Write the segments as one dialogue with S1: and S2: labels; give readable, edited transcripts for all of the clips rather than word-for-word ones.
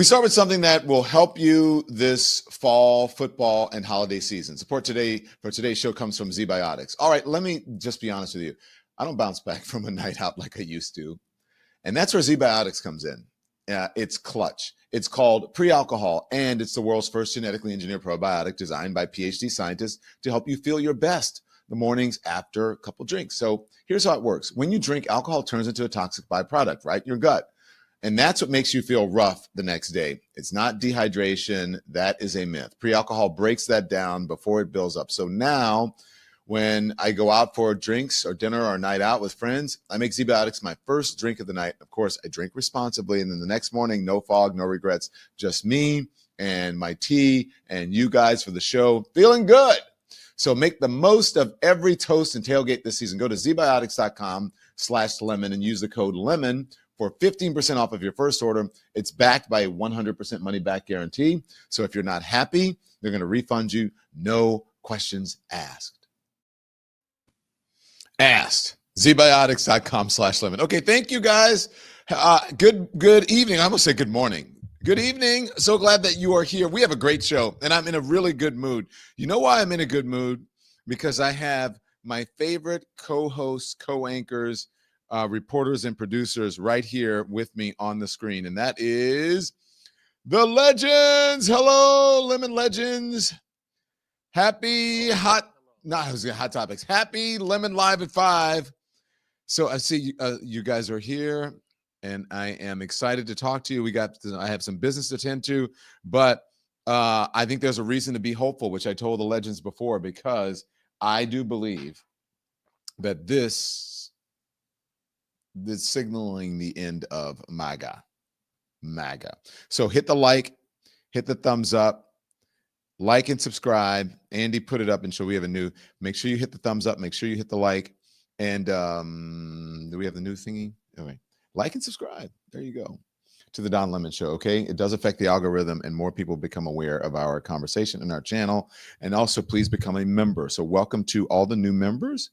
S1: We start with something that will help you this fall football and holiday season. Support today for today's show comes from ZBiotics. All right, let me just be honest with you. I don't bounce back from a night out like I used to. And that's where ZBiotics comes in. It's clutch. It's called pre-alcohol, and it's the world's first genetically engineered probiotic designed by PhD scientists to help you feel your best the mornings after a couple drinks. So here's how it works. When you drink, alcohol turns into a toxic byproduct, right? Your gut. And that's what makes you feel rough the next day. It's not dehydration. That is a myth. Pre-alcohol breaks that down before it builds up. So now when I go out for drinks or dinner or a night out with friends, I make ZBiotics my first drink of the night. Of course, I drink responsibly. And then the next morning, no fog, no regrets, just me and my tea and you guys for the show, feeling good. So make the most of every toast and tailgate this season. Go to zbiotics.com/lemon and use the code LEMON for 15% off of your first order. It's backed by a 100% money back guarantee. So if you're not happy, they're going to refund you. No questions asked. zbiotics.com/lemon. Okay, thank you guys. Good evening. I almost said good morning. Good evening. So glad that you are here. We have a great show, and I'm in a really good mood. You know why I'm in a good mood? Because I have my favorite co-hosts, co-anchors, reporters, and producers right here with me on the screen, and that is the Legends. Hello, Lemon Legends. Happy Hot Topics. Happy Lemon Live at 5. So I see you guys are here, and I am excited to talk to you. I have some business to tend to, but I think there's a reason to be hopeful, which I told the Legends before, because I do believe that this signaling the end of MAGA. So hit the like, hit the thumbs up. Like and subscribe. Andy put it up, and so we have make sure you hit the thumbs up. Make sure you hit the like. And do we have the new thingy? All right. Like and subscribe. There you go. To the Don Lemon Show, okay? It does affect the algorithm, and more people become aware of our conversation in our channel. And also, please become a member. So welcome to all the new members.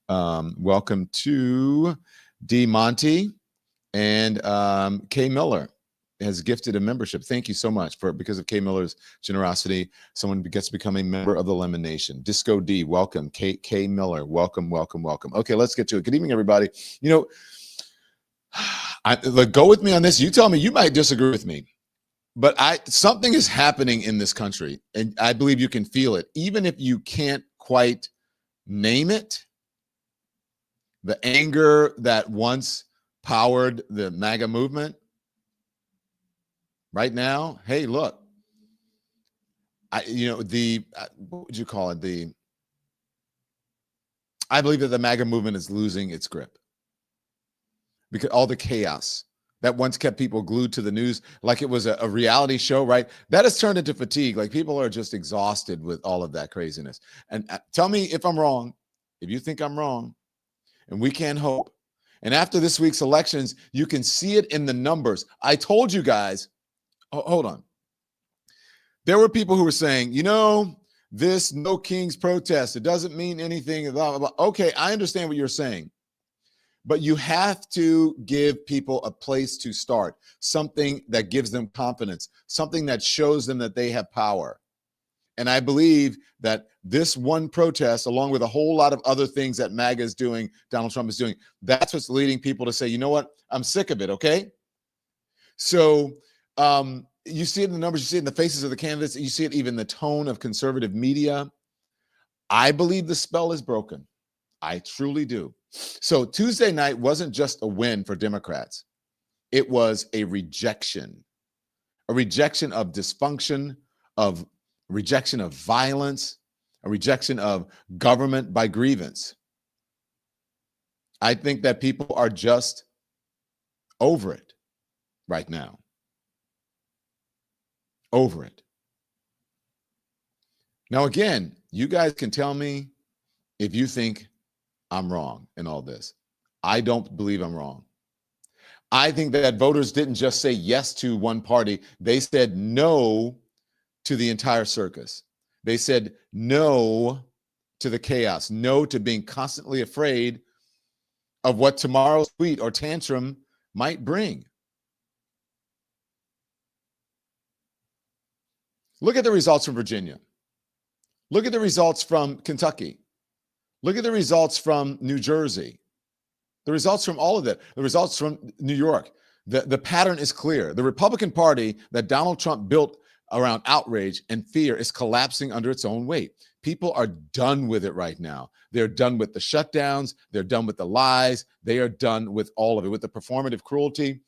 S1: Welcome to D. Monty and Kay Miller. Has gifted a membership. Thank you so much because of Kay Miller's generosity. Someone gets to become a member of the Lemon Nation. Disco D, welcome. Kay Miller, welcome. Okay, let's get to it. Good evening, everybody. You know, go with me on this. You tell me, you might disagree with me, but something is happening in this country, and I believe you can feel it, even if you can't quite name it. The anger that once powered the MAGA movement. Right now, hey, look, what would you call it? I believe that the MAGA movement is losing its grip because all the chaos that once kept people glued to the news like it was a reality show, right? That has turned into fatigue. Like people are just exhausted with all of that craziness. And tell me if I'm wrong, if you think I'm wrong, and we can hope. And after this week's elections, you can see it in the numbers. I told you guys. Hold on. There were people who were saying, this No Kings protest, it doesn't mean anything. Blah, blah, blah. Okay, I understand what you're saying. But you have to give people a place to start, something that gives them confidence, something that shows them that they have power. And I believe that this one protest, along with a whole lot of other things that MAGA is doing, Donald Trump is doing, that's what's leading people to say, you know what? I'm sick of it, okay? So you see it in the numbers, you see it in the faces of the candidates, you see it even in the tone of conservative media. I believe the spell is broken. I truly do. So Tuesday night wasn't just a win for Democrats. It was a rejection of dysfunction, of rejection of violence, a rejection of government by grievance. I think that people are just over it right now. Over it. Now, again, you guys can tell me if you think I'm wrong in all this. I don't believe I'm wrong. I think that voters didn't just say yes to one party. They said no to the entire circus. They said no to the chaos, no to being constantly afraid of what tomorrow's tweet or tantrum might bring. Look at the results from Virginia. Look at the results from Kentucky. Look at the results from New Jersey. The results from all of that. The results from New York. The pattern is clear. The Republican Party that Donald Trump built around outrage and fear is collapsing under its own weight. People are done with it right now. They're done with the shutdowns. They're done with the lies. They are done with all of it, with the performative cruelty.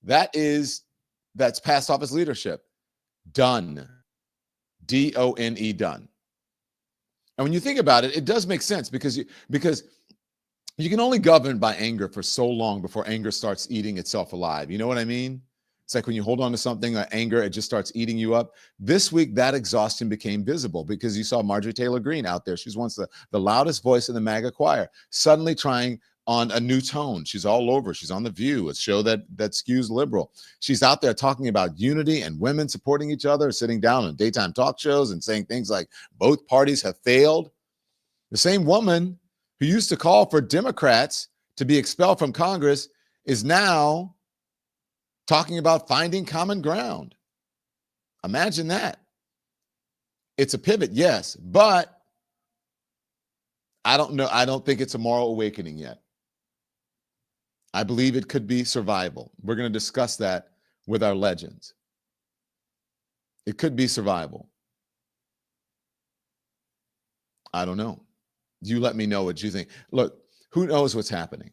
S1: That's passed off as leadership. Done. D-O-N-E, done. And when you think about it, it does make sense because you can only govern by anger for so long before anger starts eating itself alive. You know what I mean? It's like when you hold on to something, anger, it just starts eating you up. This week, that exhaustion became visible because you saw Marjorie Taylor Greene out there. She's once the loudest voice in the MAGA choir, suddenly trying on a new tone. She's all over. She's on The View, a show that skews liberal. She's out there talking about unity and women supporting each other, sitting down on daytime talk shows and saying things like both parties have failed. The same woman who used to call for Democrats to be expelled from Congress is now talking about finding common ground. Imagine that. It's a pivot, yes, but I don't know. I don't think it's a moral awakening yet. I believe it could be survival. We're going to discuss that with our legends. It could be survival. I don't know. You let me know what you think. Look, who knows what's happening?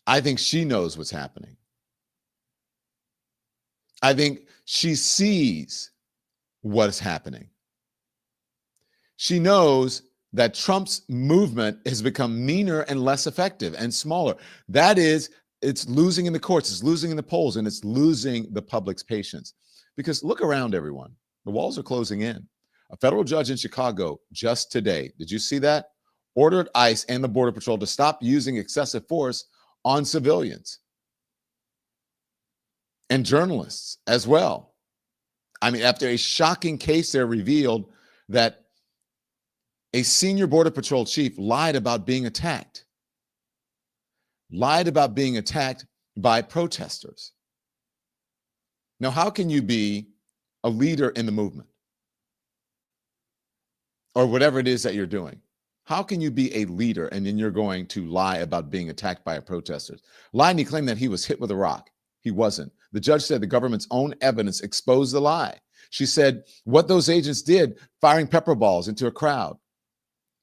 S1: I think she knows what's happening. I think she sees what is happening. She knows that Trump's movement has become meaner and less effective and smaller. That is, it's losing in the courts, it's losing in the polls, and it's losing the public's patience. Because look around, everyone. The walls are closing in. A federal judge in Chicago just today, did you see that? Ordered ICE and the Border Patrol to stop using excessive force on civilians and journalists as well. I mean, after a shocking case there revealed that a senior Border Patrol chief lied about being attacked by protesters. Now, how can you be a leader in the movement or whatever it is that you're doing? How can you be a leader and then you're going to lie about being attacked by protesters? Liney claimed that he was hit with a rock. He wasn't. The judge said the government's own evidence exposed the lie. She said what those agents did, firing pepper balls into a crowd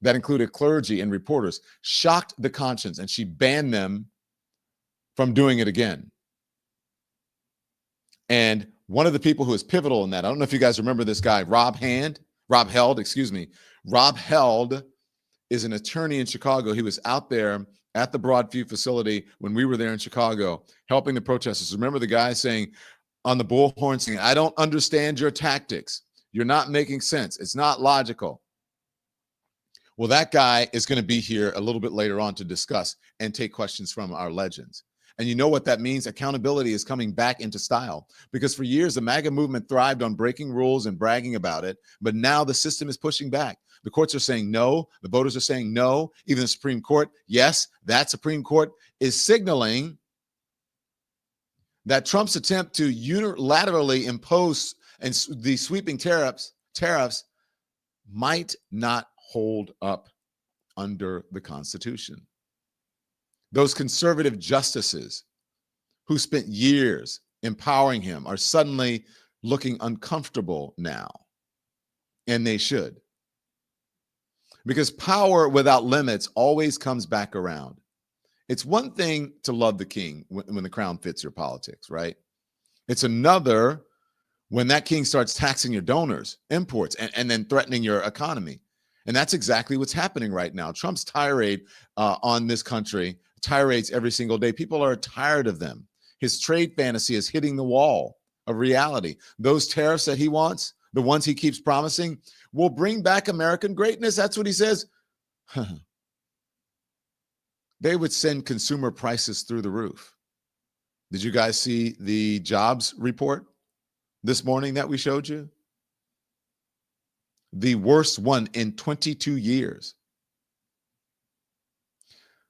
S1: that included clergy and reporters, shocked the conscience, and she banned them from doing it again. And one of the people who is pivotal in that, I don't know if you guys remember this guy, Rob Held is an attorney in Chicago. He was out there at the Broadview facility when we were there in Chicago, helping the protesters. Remember the guy saying on the bullhorn, saying, I don't understand your tactics. You're not making sense. It's not logical. Well, that guy is going to be here a little bit later on to discuss and take questions from our legends. And you know what that means? Accountability is coming back into style, because for years, the MAGA movement thrived on breaking rules and bragging about it. But now the system is pushing back. The courts are saying no. The voters are saying no. Even the Supreme Court, yes, that Supreme Court is signaling that Trump's attempt to unilaterally impose and the sweeping tariffs might not hold up under the Constitution. Those conservative justices who spent years empowering him are suddenly looking uncomfortable now, and they should. Because power without limits always comes back around. It's one thing to love the king when the crown fits your politics, right? It's another when that king starts taxing your donors, imports, and then threatening your economy. And that's exactly what's happening right now. Trump's tirade on this country, tirades every single day. People are tired of them. His trade fantasy is hitting the wall of reality. Those tariffs that he wants, the ones he keeps promising, will bring back American greatness. That's what he says. They would send consumer prices through the roof. Did you guys see the jobs report this morning that we showed you? The worst one in 22 years.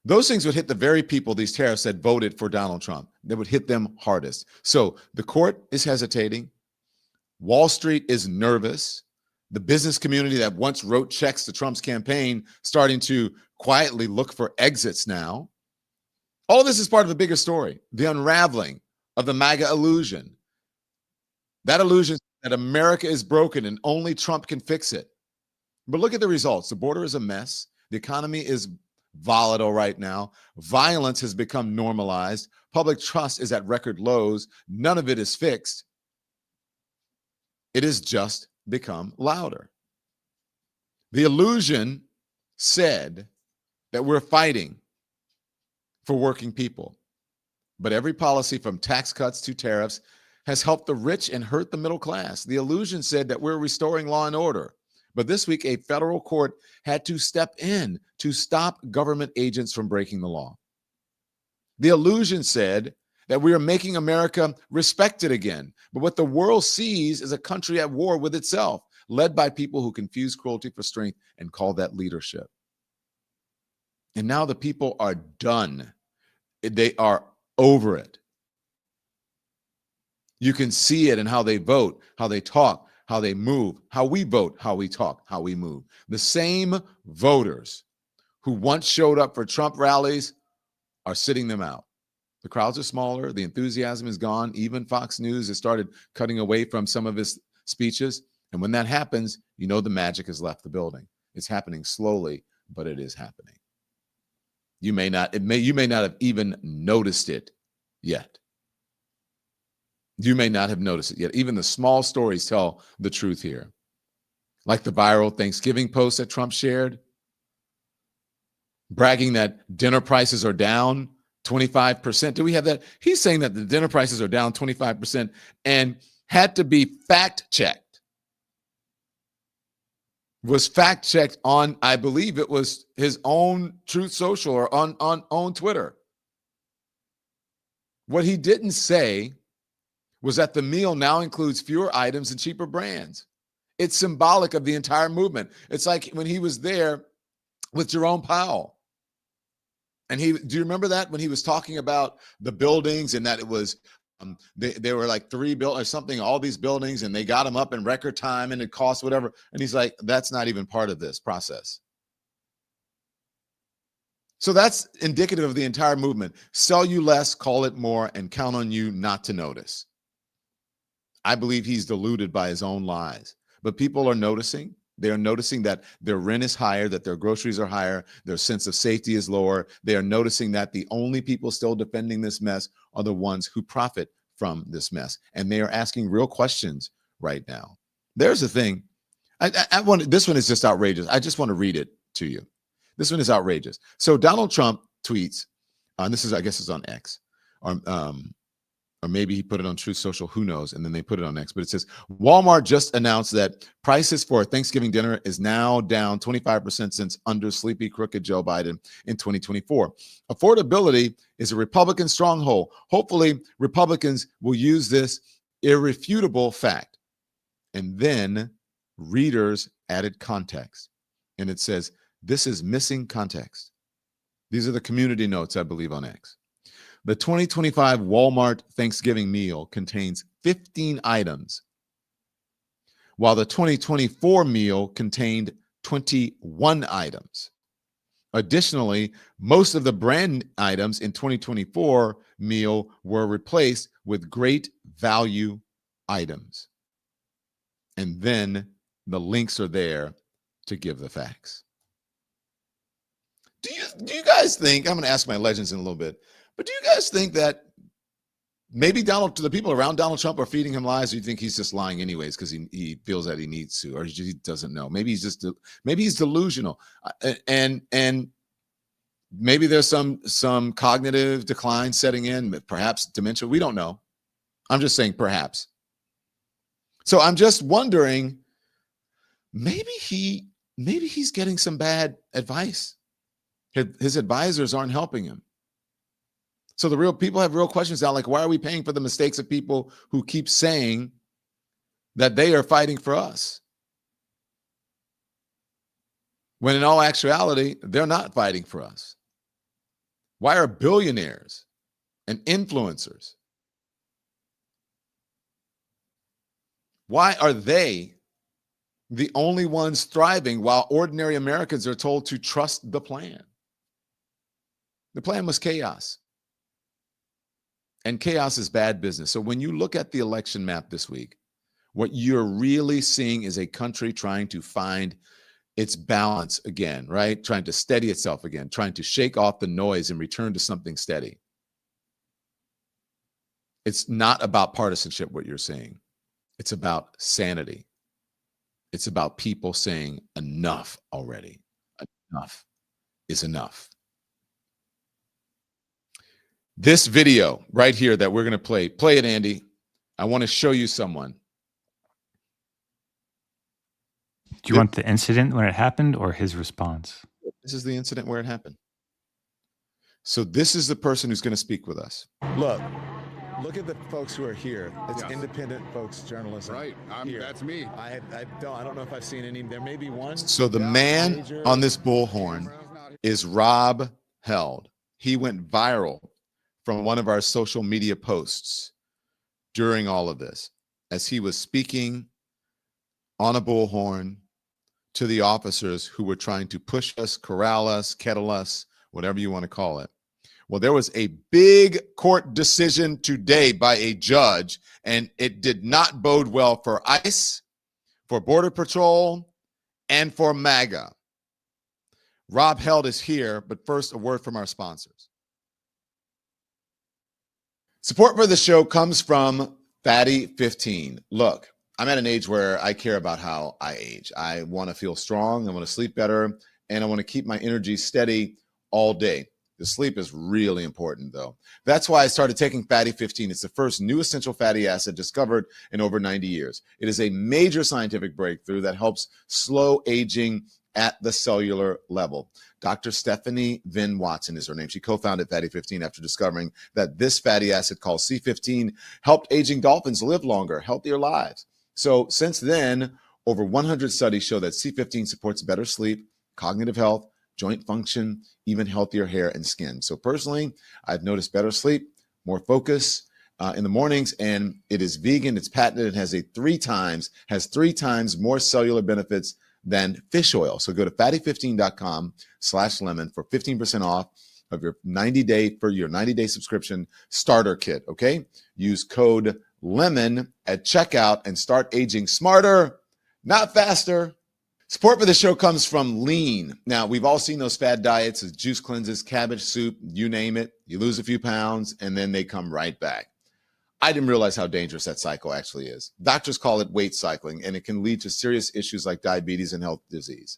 S1: Those things would hit the very people, these tariffs, that voted for Donald Trump. They would hit them hardest. So the court is hesitating. Wall Street is nervous. The business community that once wrote checks to Trump's campaign starting to quietly look for exits now. All of this is part of a bigger story, the unraveling of the MAGA illusion. That illusion that America is broken and only Trump can fix it. But look at the results. The border is a mess. The economy is volatile right now. Violence has become normalized. Public trust is at record lows. None of it is fixed. It has just become louder. The illusion said that we're fighting for working people. But every policy from tax cuts to tariffs has helped the rich and hurt the middle class. The illusion said that we're restoring law and order. But this week, a federal court had to step in to stop government agents from breaking the law. The illusion said that we are making America respected again. But what the world sees is a country at war with itself, led by people who confuse cruelty for strength and call that leadership. And now the people are done. They are over it. You can see it in how they vote, how they talk, how they move, how we vote, how we talk, how we move. The same voters who once showed up for Trump rallies are sitting them out. The crowds are smaller. The enthusiasm is gone. Even Fox News has started cutting away from some of his speeches. And when that happens, you know the magic has left the building. It's happening slowly, but it is happening. You may not have even noticed it yet. You may not have noticed it yet. Even the small stories tell the truth here. Like the viral Thanksgiving post that Trump shared, bragging that dinner prices are down 25%. Do we have that? He's saying that the dinner prices are down 25% and had to be fact-checked. Was fact-checked on, I believe it was his own Truth Social or on Twitter. What he didn't say was that the meal now includes fewer items and cheaper brands. It's symbolic of the entire movement. It's like when he was there with Jerome Powell. And do you remember that when he was talking about the buildings and that it was, they were like 3 buildings or something, all these buildings, and they got them up in record time and it cost whatever. And he's like, that's not even part of this process. So that's indicative of the entire movement. Sell you less, call it more, and count on you not to notice. I believe he's deluded by his own lies, but people are noticing. They are noticing that their rent is higher, that their groceries are higher, their sense of safety is lower. They are noticing that the only people still defending this mess are the ones who profit from this mess. And they are asking real questions right now. There's the thing. This one is just outrageous. I just want to read it to you. This one is outrageous. So Donald Trump tweets, and this is, I guess it's on X, or maybe he put it on Truth Social, who knows, and then they put it on X. But it says, Walmart just announced that prices for a Thanksgiving dinner is now down 25% since under sleepy, crooked Joe Biden in 2024. Affordability is a Republican stronghold. Hopefully, Republicans will use this irrefutable fact. And then readers added context. And it says, this is missing context. These are the community notes, I believe, on X. The 2025 Walmart Thanksgiving meal contains 15 items, while the 2024 meal contained 21 items. Additionally, most of the brand items in 2024 meal were replaced with great value items. And then the links are there to give the facts. Do you guys think, I'm going to ask my legends in a little bit, but do you guys think that maybe the people around Donald Trump are feeding him lies, or do you think he's just lying anyways because he feels that he needs to, or he doesn't know? Maybe he's delusional, and maybe there's some cognitive decline setting in, perhaps dementia. We don't know. I'm just saying perhaps. So I'm just wondering, maybe he's getting some bad advice. His advisors aren't helping him. So the real people have real questions now, like, why are we paying for the mistakes of people who keep saying that they are fighting for us, when in all actuality, they're not fighting for us? Why are billionaires and influencers Why are they the only ones thriving while ordinary Americans are told to trust the plan? The plan was chaos. And chaos is bad business. So when you look at the election map this week, what you're really seeing is a country trying to find its balance again, right? Trying to steady itself again, trying to shake off the noise and return to something steady. It's not about partisanship, what you're seeing. It's about sanity. It's about people saying enough already. Enough is enough. This video right here that we're going to play it, Andy. I want to show you someone.
S2: Do you want the incident when it happened or his response?
S1: This is the incident where it happened. So this is the person who's going to speak with us. Look at the folks who are here. It's independent folks, journalism.
S3: Right, that's me.
S1: I don't know if I've seen any. There may be one. So the man on this bullhorn is Rob Held. He went viral from one of our social media posts during all of this, as he was speaking on a bullhorn to the officers who were trying to push us, corral us, kettle us, whatever you want to call it. Well, there was a big court decision today by a judge, and it did not bode well for ICE, for Border Patrol, and for MAGA. Rob Held is here, but first, a word from our sponsors. Support for the show comes from Fatty 15. Look, I'm at an age where I care about how I age. I want to feel strong, I want to sleep better, and I want to keep my energy steady all day. The sleep is really important, though. That's why I started taking Fatty 15. It's the first new essential fatty acid discovered in over 90 years. It is a major scientific breakthrough that helps slow aging at the cellular level. Dr. Stephanie Vin Watson is her name. She co-founded Fatty 15 after discovering that this fatty acid called C15 helped aging dolphins live longer, healthier lives. So since then, over 100 studies show that C15 supports better sleep, cognitive health, joint function, even healthier hair and skin. So personally, I've noticed better sleep, more focus in the mornings, and it is vegan, it's patented, it has three times more cellular benefits than fish oil. So go to fatty15.com/lemon for 15% off of your 90-day subscription starter kit. Okay. Use code LEMON at checkout and start aging smarter, not faster. Support for the show comes from Lean. Now, we've all seen those fad diets, juice cleanses, cabbage soup, you name it. You lose a few pounds and then they come right back. I didn't realize how dangerous that cycle actually is. Doctors call it weight cycling, and it can lead to serious issues like diabetes and health disease.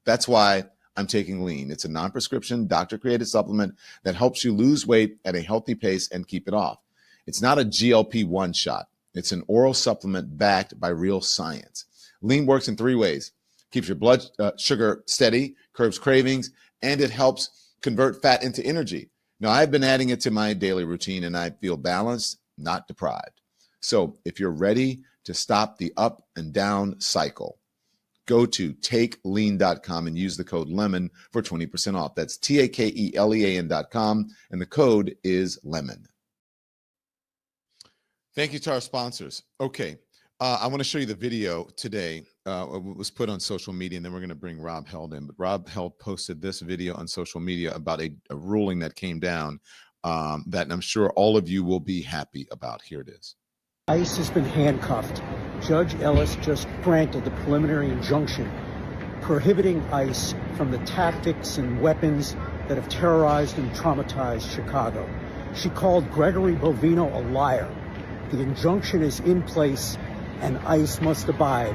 S1: That's why I'm taking Lean. It's a non-prescription, doctor-created supplement that helps you lose weight at a healthy pace and keep it off. It's not a GLP-1 shot. It's an oral supplement backed by real science. Lean works in 3 ways. Keeps your blood sugar steady, curbs cravings, and it helps convert fat into energy. Now, I've been adding it to my daily routine, and I feel balanced, not deprived. So if you're ready to stop the up and down cycle, go to takelean.com and use the code LEMON for 20% off. That's TAKELEAN.com, and the code is LEMON. Thank you to our sponsors. Okay, I want to show you the video today. It was put on social media, and then we're going to bring Rob Held in. But Rob Held posted this video on social media about a ruling that came down that I'm sure all of you will be happy about. Here it is.
S4: ICE has been handcuffed. Judge Ellis just granted the preliminary injunction prohibiting ICE from the tactics and weapons that have terrorized and traumatized Chicago. She called Gregory Bovino a liar. The injunction is in place and ICE must abide.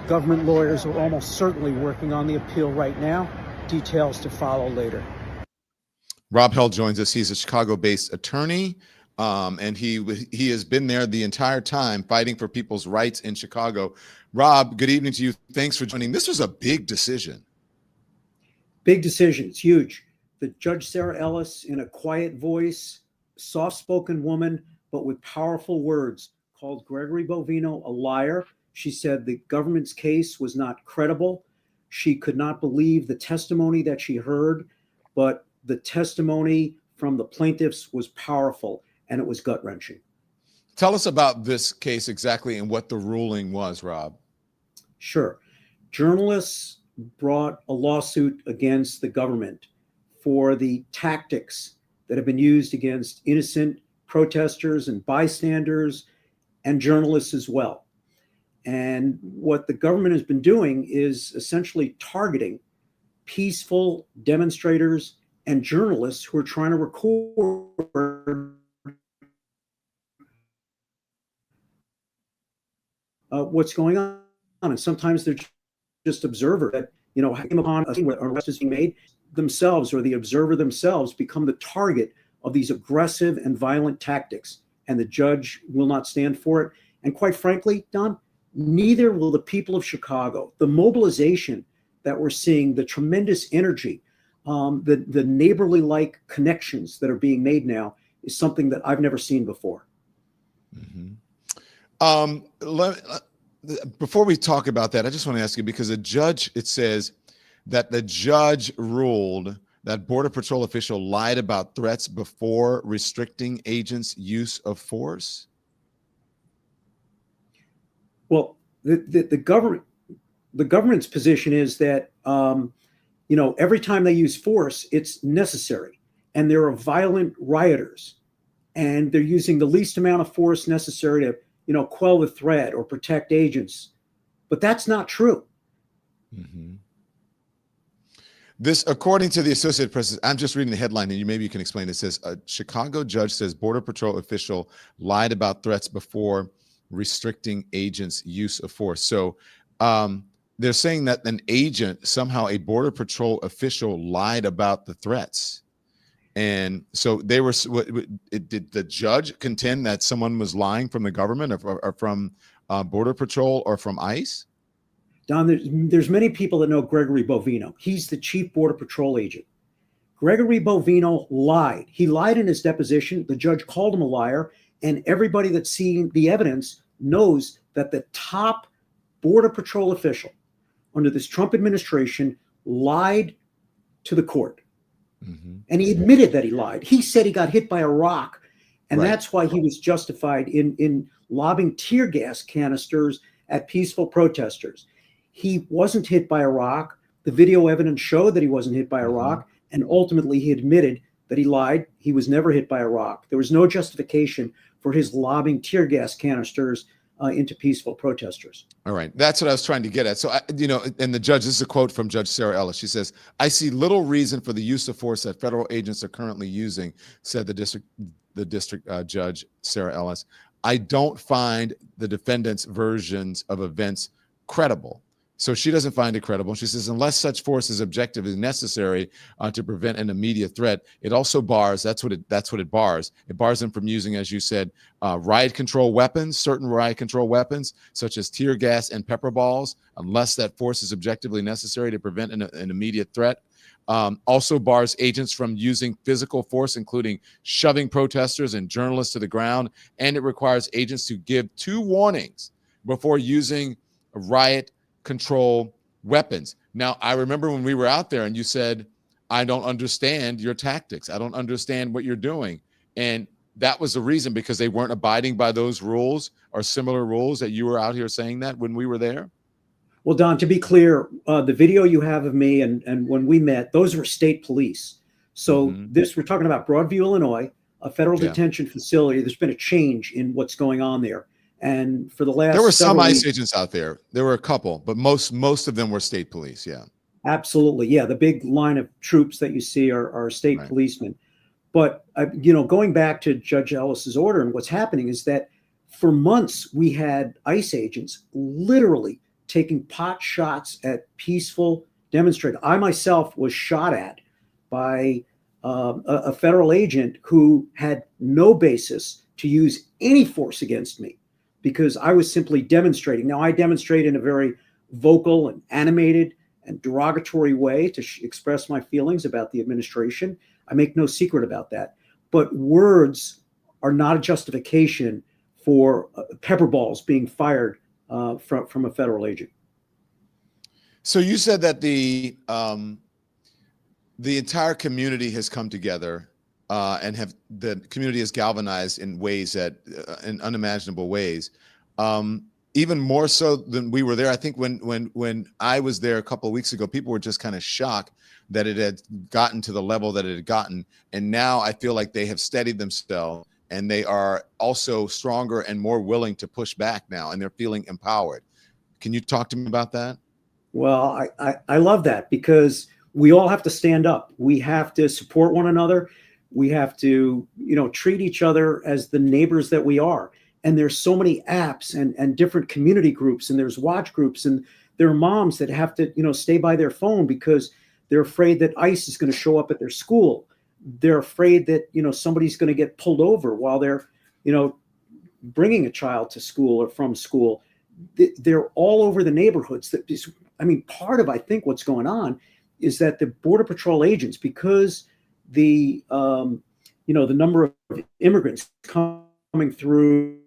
S4: Government lawyers are almost certainly working on the appeal right now. Details to follow later.
S1: Rob Held joins us. He's a Chicago-based attorney, and he has been there the entire time fighting for people's rights in Chicago. Rob, good evening to you. Thanks for joining. This was a big decision.
S4: Big decision. It's huge. The Judge Sarah Ellis, in a quiet voice, soft-spoken woman, but with powerful words, called Gregory Bovino a liar. She said the government's case was not credible. She could not believe the testimony that she heard, but the testimony from the plaintiffs was powerful, and it was gut-wrenching.
S1: Tell us about this case exactly and what the ruling was, Rob.
S4: Sure. Journalists brought a lawsuit against the government for the tactics that have been used against innocent protesters and bystanders and journalists as well. And what the government has been doing is essentially targeting peaceful demonstrators and journalists who are trying to record what's going on. And sometimes they're just observer that, came upon a scene where an arrest is being made, themselves or the observer themselves become the target of these aggressive and violent tactics. And the judge will not stand for it. And quite frankly, Don, neither will the people of Chicago. The mobilization that we're seeing, the tremendous energy, the neighborly-like connections that are being made now is something that I've never seen before.
S1: Mm-hmm. Before we talk about that, I just want to ask you, because it says that the judge ruled that Border Patrol official lied about threats before restricting agents' use of force.
S4: Well, the government's position is that every time they use force, it's necessary, and there are violent rioters, and they're using the least amount of force necessary to quell the threat or protect agents. But that's not true.
S1: Mm-hmm. This, according to the Associated Press, I'm just reading the headline, and maybe you can explain. It says a Chicago judge says Border Patrol official lied about threats before restricting agents' use of force. So they're saying that an agent, somehow a Border Patrol official, lied about the threats. And so did the judge contend that someone was lying from the government or from Border Patrol or from ICE?
S4: Don, there's many people that know Gregory Bovino. He's the chief Border Patrol agent. Gregory Bovino lied. He lied in his deposition. The judge called him a liar. And everybody that's seen the evidence knows that the top Border Patrol official under this Trump administration lied to the court. Mm-hmm. And he admitted that he lied. He said he got hit by a rock, and right. That's why he was justified in lobbing tear gas canisters at peaceful protesters. He wasn't hit by a rock. The video evidence showed that he wasn't hit by a rock, and ultimately he admitted that he lied. He was never hit by a rock. There was no justification for his lobbing tear gas canisters into peaceful protesters.
S1: All right. That's what I was trying to get at. So, and the judge, this is a quote from Judge Sarah Ellis. She says, "I see little reason for the use of force that federal agents are currently using," said the district judge, Sarah Ellis. "I don't find the defendant's versions of events credible." So she doesn't find it credible. She says, unless such force is objectively necessary to prevent an immediate threat, it also bars, that's what it bars. It bars them from using, as you said, riot control weapons, certain riot control weapons, such as tear gas and pepper balls, unless that force is objectively necessary to prevent an immediate threat. Also bars agents from using physical force, including shoving protesters and journalists to the ground. And it requires agents to give 2 warnings before using riot control weapons. Now, I remember when we were out there and you said, "I don't understand your tactics. I don't understand what you're doing." And that was the reason, because they weren't abiding by those rules or similar rules that you were out here saying that when we were there.
S4: Well, Don, to be clear, the video you have of me and when we met, those were state police. So we're talking about Broadview, Illinois, a federal detention facility. There's been a change in what's going on there. And for the last,
S1: there were some ICE agents out there. There were a couple, but most of them were state police. Yeah,
S4: absolutely. Yeah, the big line of troops that you see are state policemen. But going back to Judge Ellis's order, and what's happening is that for months we had ICE agents literally taking pot shots at peaceful demonstrators. I myself was shot at by a federal agent who had no basis to use any force against me, because I was simply demonstrating. Now, I demonstrate in a very vocal and animated and derogatory way to express my feelings about the administration. I make no secret about that. But words are not a justification for pepper balls being fired from a federal agent.
S1: So you said that the entire community has come together and have the community is galvanized in ways that in unimaginable ways, even more so than we were there. I think when I was there a couple of weeks ago, people were just kind of shocked that it had gotten to the level that it had gotten, and now I feel like they have steadied themselves, and they are also stronger and more willing to push back now, and they're feeling empowered. Can you talk to me about that?
S4: Well, I love that, because we all have to stand up. We have to support one another. We have to, treat each other as the neighbors that we are. And there's so many apps and different community groups, and there's watch groups, and there are moms that have to, stay by their phone because they're afraid that ICE is going to show up at their school. They're afraid that, somebody's going to get pulled over while they're, bringing a child to school or from school. They're all over the neighborhoods. Part of, I think, what's going on is that the Border Patrol agents, because the number of immigrants coming through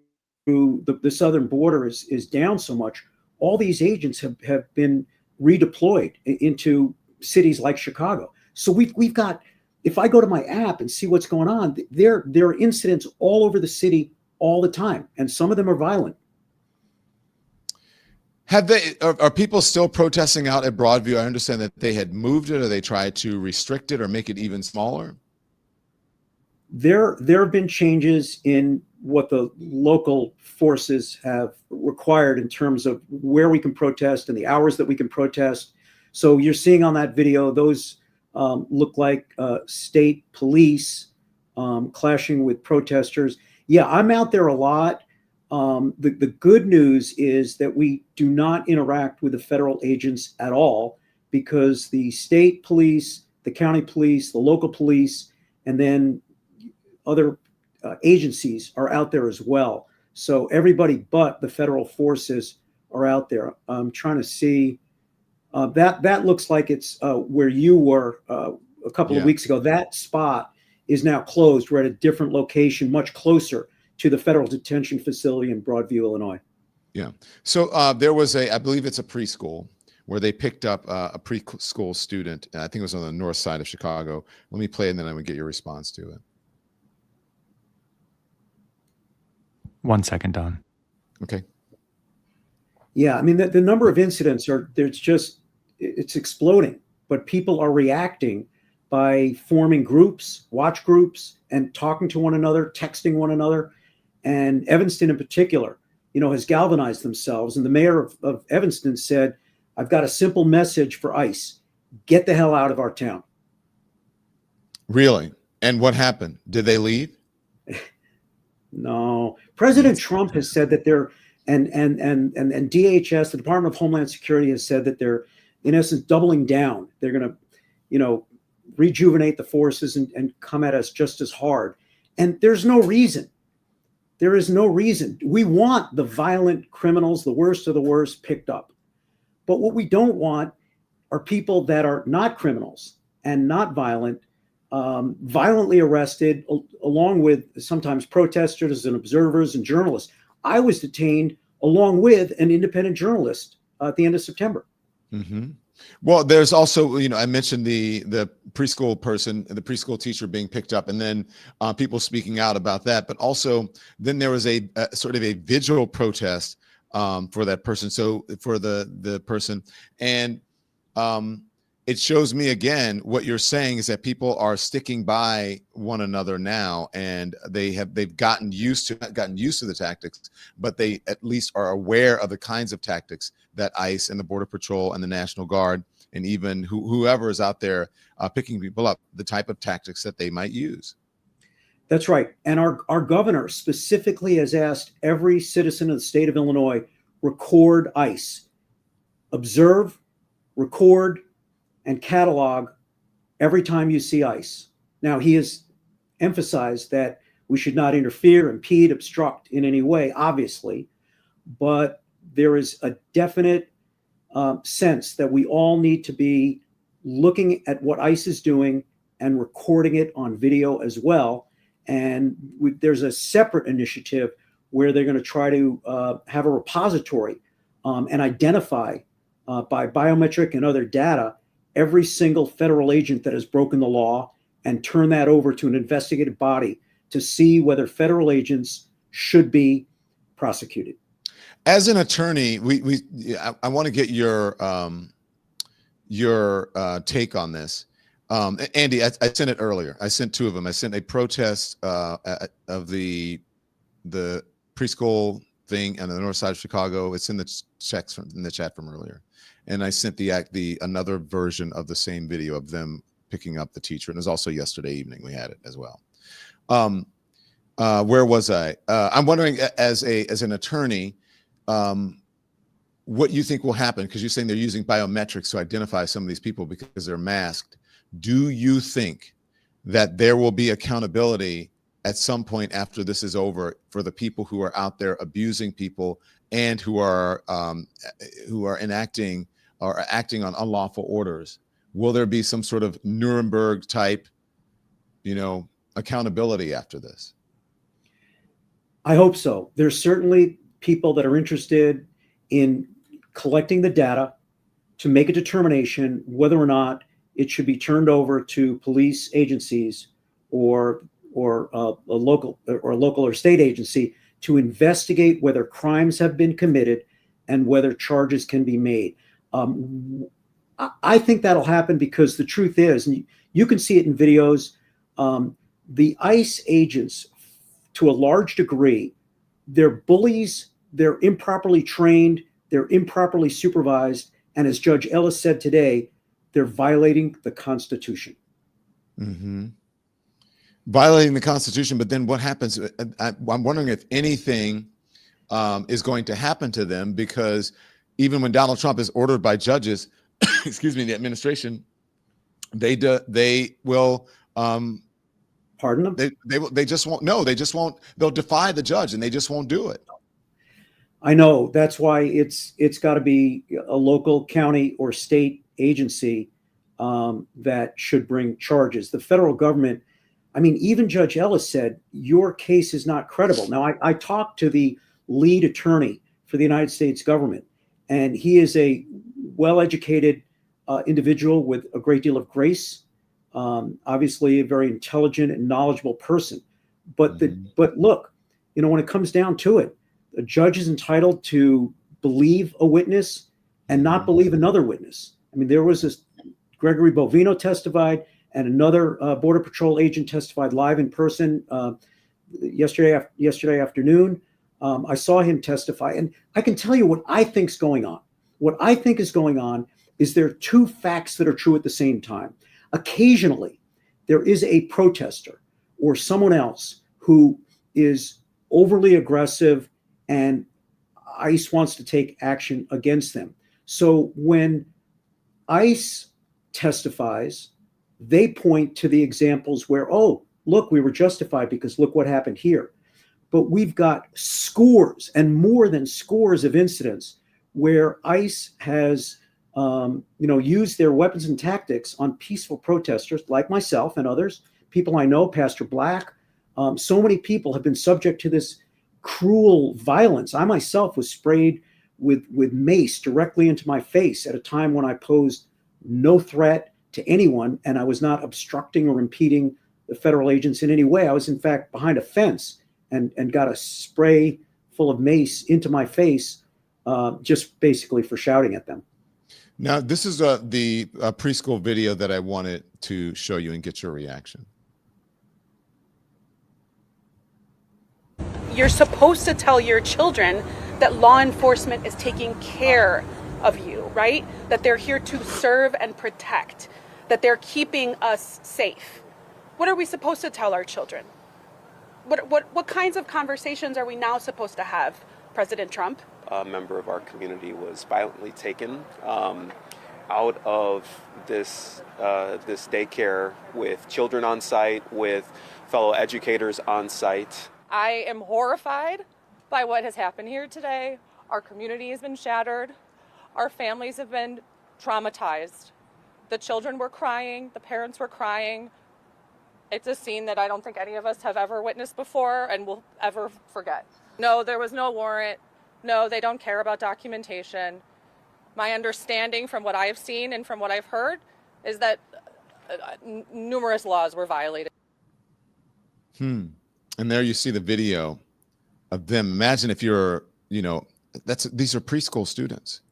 S4: the southern border is down so much, all these agents have been redeployed into cities like Chicago. So we've got, if I go to my app and see what's going on, there are incidents all over the city all the time, and some of them are violent.
S1: Are people still protesting out at Broadview? I understand that they had moved it, or they tried to restrict it or make it even smaller.
S4: There have been changes in what the local forces have required in terms of where we can protest and the hours that we can protest. So you're seeing on that video, those look like state police clashing with protesters. Yeah, I'm out there a lot. The good news is that we do not interact with the federal agents at all, because the state police, the county police, the local police, and then other agencies are out there as well. So everybody but the federal forces are out there. I'm trying to see. That looks like it's where you were a couple of weeks ago. That spot is now closed. We're at a different location, much closer to the federal detention facility in Broadview, Illinois.
S1: Yeah. So there was I believe it's a preschool where they picked up a preschool student. I think it was on the north side of Chicago. Let me play it, and then I would get your response to it.
S2: 1 second, Don.
S1: Okay.
S4: Yeah, the number of incidents it's exploding, but people are reacting by forming groups, watch groups, and talking to one another, texting one another. And Evanston in particular, has galvanized themselves. And the mayor of Evanston said, "I've got a simple message for ICE. Get the hell out of our town."
S1: Really? And what happened? Did they leave?
S4: No. President Trump has said that they're, and DHS, the Department of Homeland Security, has said that they're, in essence, doubling down. They're going to, rejuvenate the forces and come at us just as hard. And there's no reason. There is no reason. We want the violent criminals, the worst of the worst, picked up. But what we don't want are people that are not criminals and not violent, violently arrested, along with sometimes protesters and observers and journalists. I was detained along with an independent journalist at the end of September.
S1: Mm-hmm. Well, there's also, I mentioned the preschool person, the preschool teacher being picked up, and then people speaking out about that. But also, then there was a sort of a vigil protest for that person. So for the person, and it shows me again what you're saying is that people are sticking by one another now, and they've gotten used to the tactics, but they at least are aware of the kinds of tactics that ICE and the Border Patrol and the National Guard and even whoever is out there picking people up, the type of tactics that they might use.
S4: That's right. And our governor specifically has asked every citizen of the state of Illinois, record ICE, observe, record, and catalog every time you see ICE. Now, he has emphasized that we should not interfere, impede, obstruct in any way, obviously, but there is a definite sense that we all need to be looking at what ICE is doing and recording it on video as well. And there's a separate initiative where they're going to try to have a repository and identify by biometric and other data every single federal agent that has broken the law and turn that over to an investigative body to see whether federal agents should be prosecuted.
S1: As an attorney, I want to get your take on this. Andy, I sent it earlier. I sent two of them. I sent a protest of the preschool thing on the north side of Chicago. It's in the chat from earlier, and I sent the another version of the same video of them picking up the teacher. And it was also yesterday evening. We had it as well. Where was I? I'm wondering, as an attorney, what you think will happen, because you're saying they're using biometrics to identify some of these people because they're masked. Do you think that there will be accountability at some point after this is over for the people who are out there abusing people and who are enacting or acting on unlawful orders? Will there be some sort of Nuremberg type, accountability after this?
S4: I hope so. There's certainly people that are interested in collecting the data to make a determination whether or not it should be turned over to police agencies or a local or state agency to investigate whether crimes have been committed and whether charges can be made. I think that'll happen because the truth is, and you can see it in videos, the ICE agents, to a large degree, they're bullies, they're improperly trained, they're improperly supervised, and as Judge Ellis said today, they're violating the Constitution.
S1: Mm-hmm. Violating the Constitution, but then what happens? I'm wondering if anything is going to happen to them, because even when Donald Trump is ordered by judges, excuse me, the administration, they will
S4: pardon them.
S1: They just won't. No, they just won't. They'll defy the judge, and they just won't do it.
S4: I know. That's why it's got to be a local, county, or state agency that should bring charges. The federal government, I mean, even Judge Ellis said, your case is not credible. Now, I talked to the lead attorney for the United States government, and he is a well-educated individual with a great deal of grace, obviously a very intelligent and knowledgeable person. But look, when it comes down to it, a judge is entitled to believe a witness and not believe another witness. I mean, there was this Gregory Bovino testified, and another Border Patrol agent testified live in person yesterday afternoon. I saw him testify, and I can tell you what I think's going on. What I think is going on is there are two facts that are true at the same time. Occasionally, there is a protester or someone else who is overly aggressive, and ICE wants to take action against them. So when ICE testifies, they point to the examples where, oh, look, we were justified because look what happened here. But we've got scores and more than scores of incidents where ICE has used their weapons and tactics on peaceful protesters like myself and others, people I know, Pastor Black. So many people have been subject to this cruel violence. I myself was sprayed with mace directly into my face at a time when I posed no threat to anyone, and I was not obstructing or impeding the federal agents in any way. I was, in fact, behind a fence and got a spray full of mace into my face, just basically for shouting at them.
S1: Now, this is the preschool video that I wanted to show you and get your reaction.
S3: You're supposed to tell your children that law enforcement is taking care of you, right? That they're here to serve and protect, that they're keeping us safe. What are we supposed to tell our children? What kinds of conversations are we now supposed to have, President Trump?
S5: A member of our community was violently taken out of this daycare with children on site, with fellow educators on site.
S6: I am horrified by what has happened here today. Our community has been shattered. Our families have been traumatized. The children were crying. The parents were crying. It's a scene that I don't think any of us have ever witnessed before and will ever forget. No, there was no warrant. No, they don't care about documentation. My understanding from what I've seen and from what I've heard is that numerous laws were violated.
S1: And there you see the video of them. Imagine if you're, these are preschool students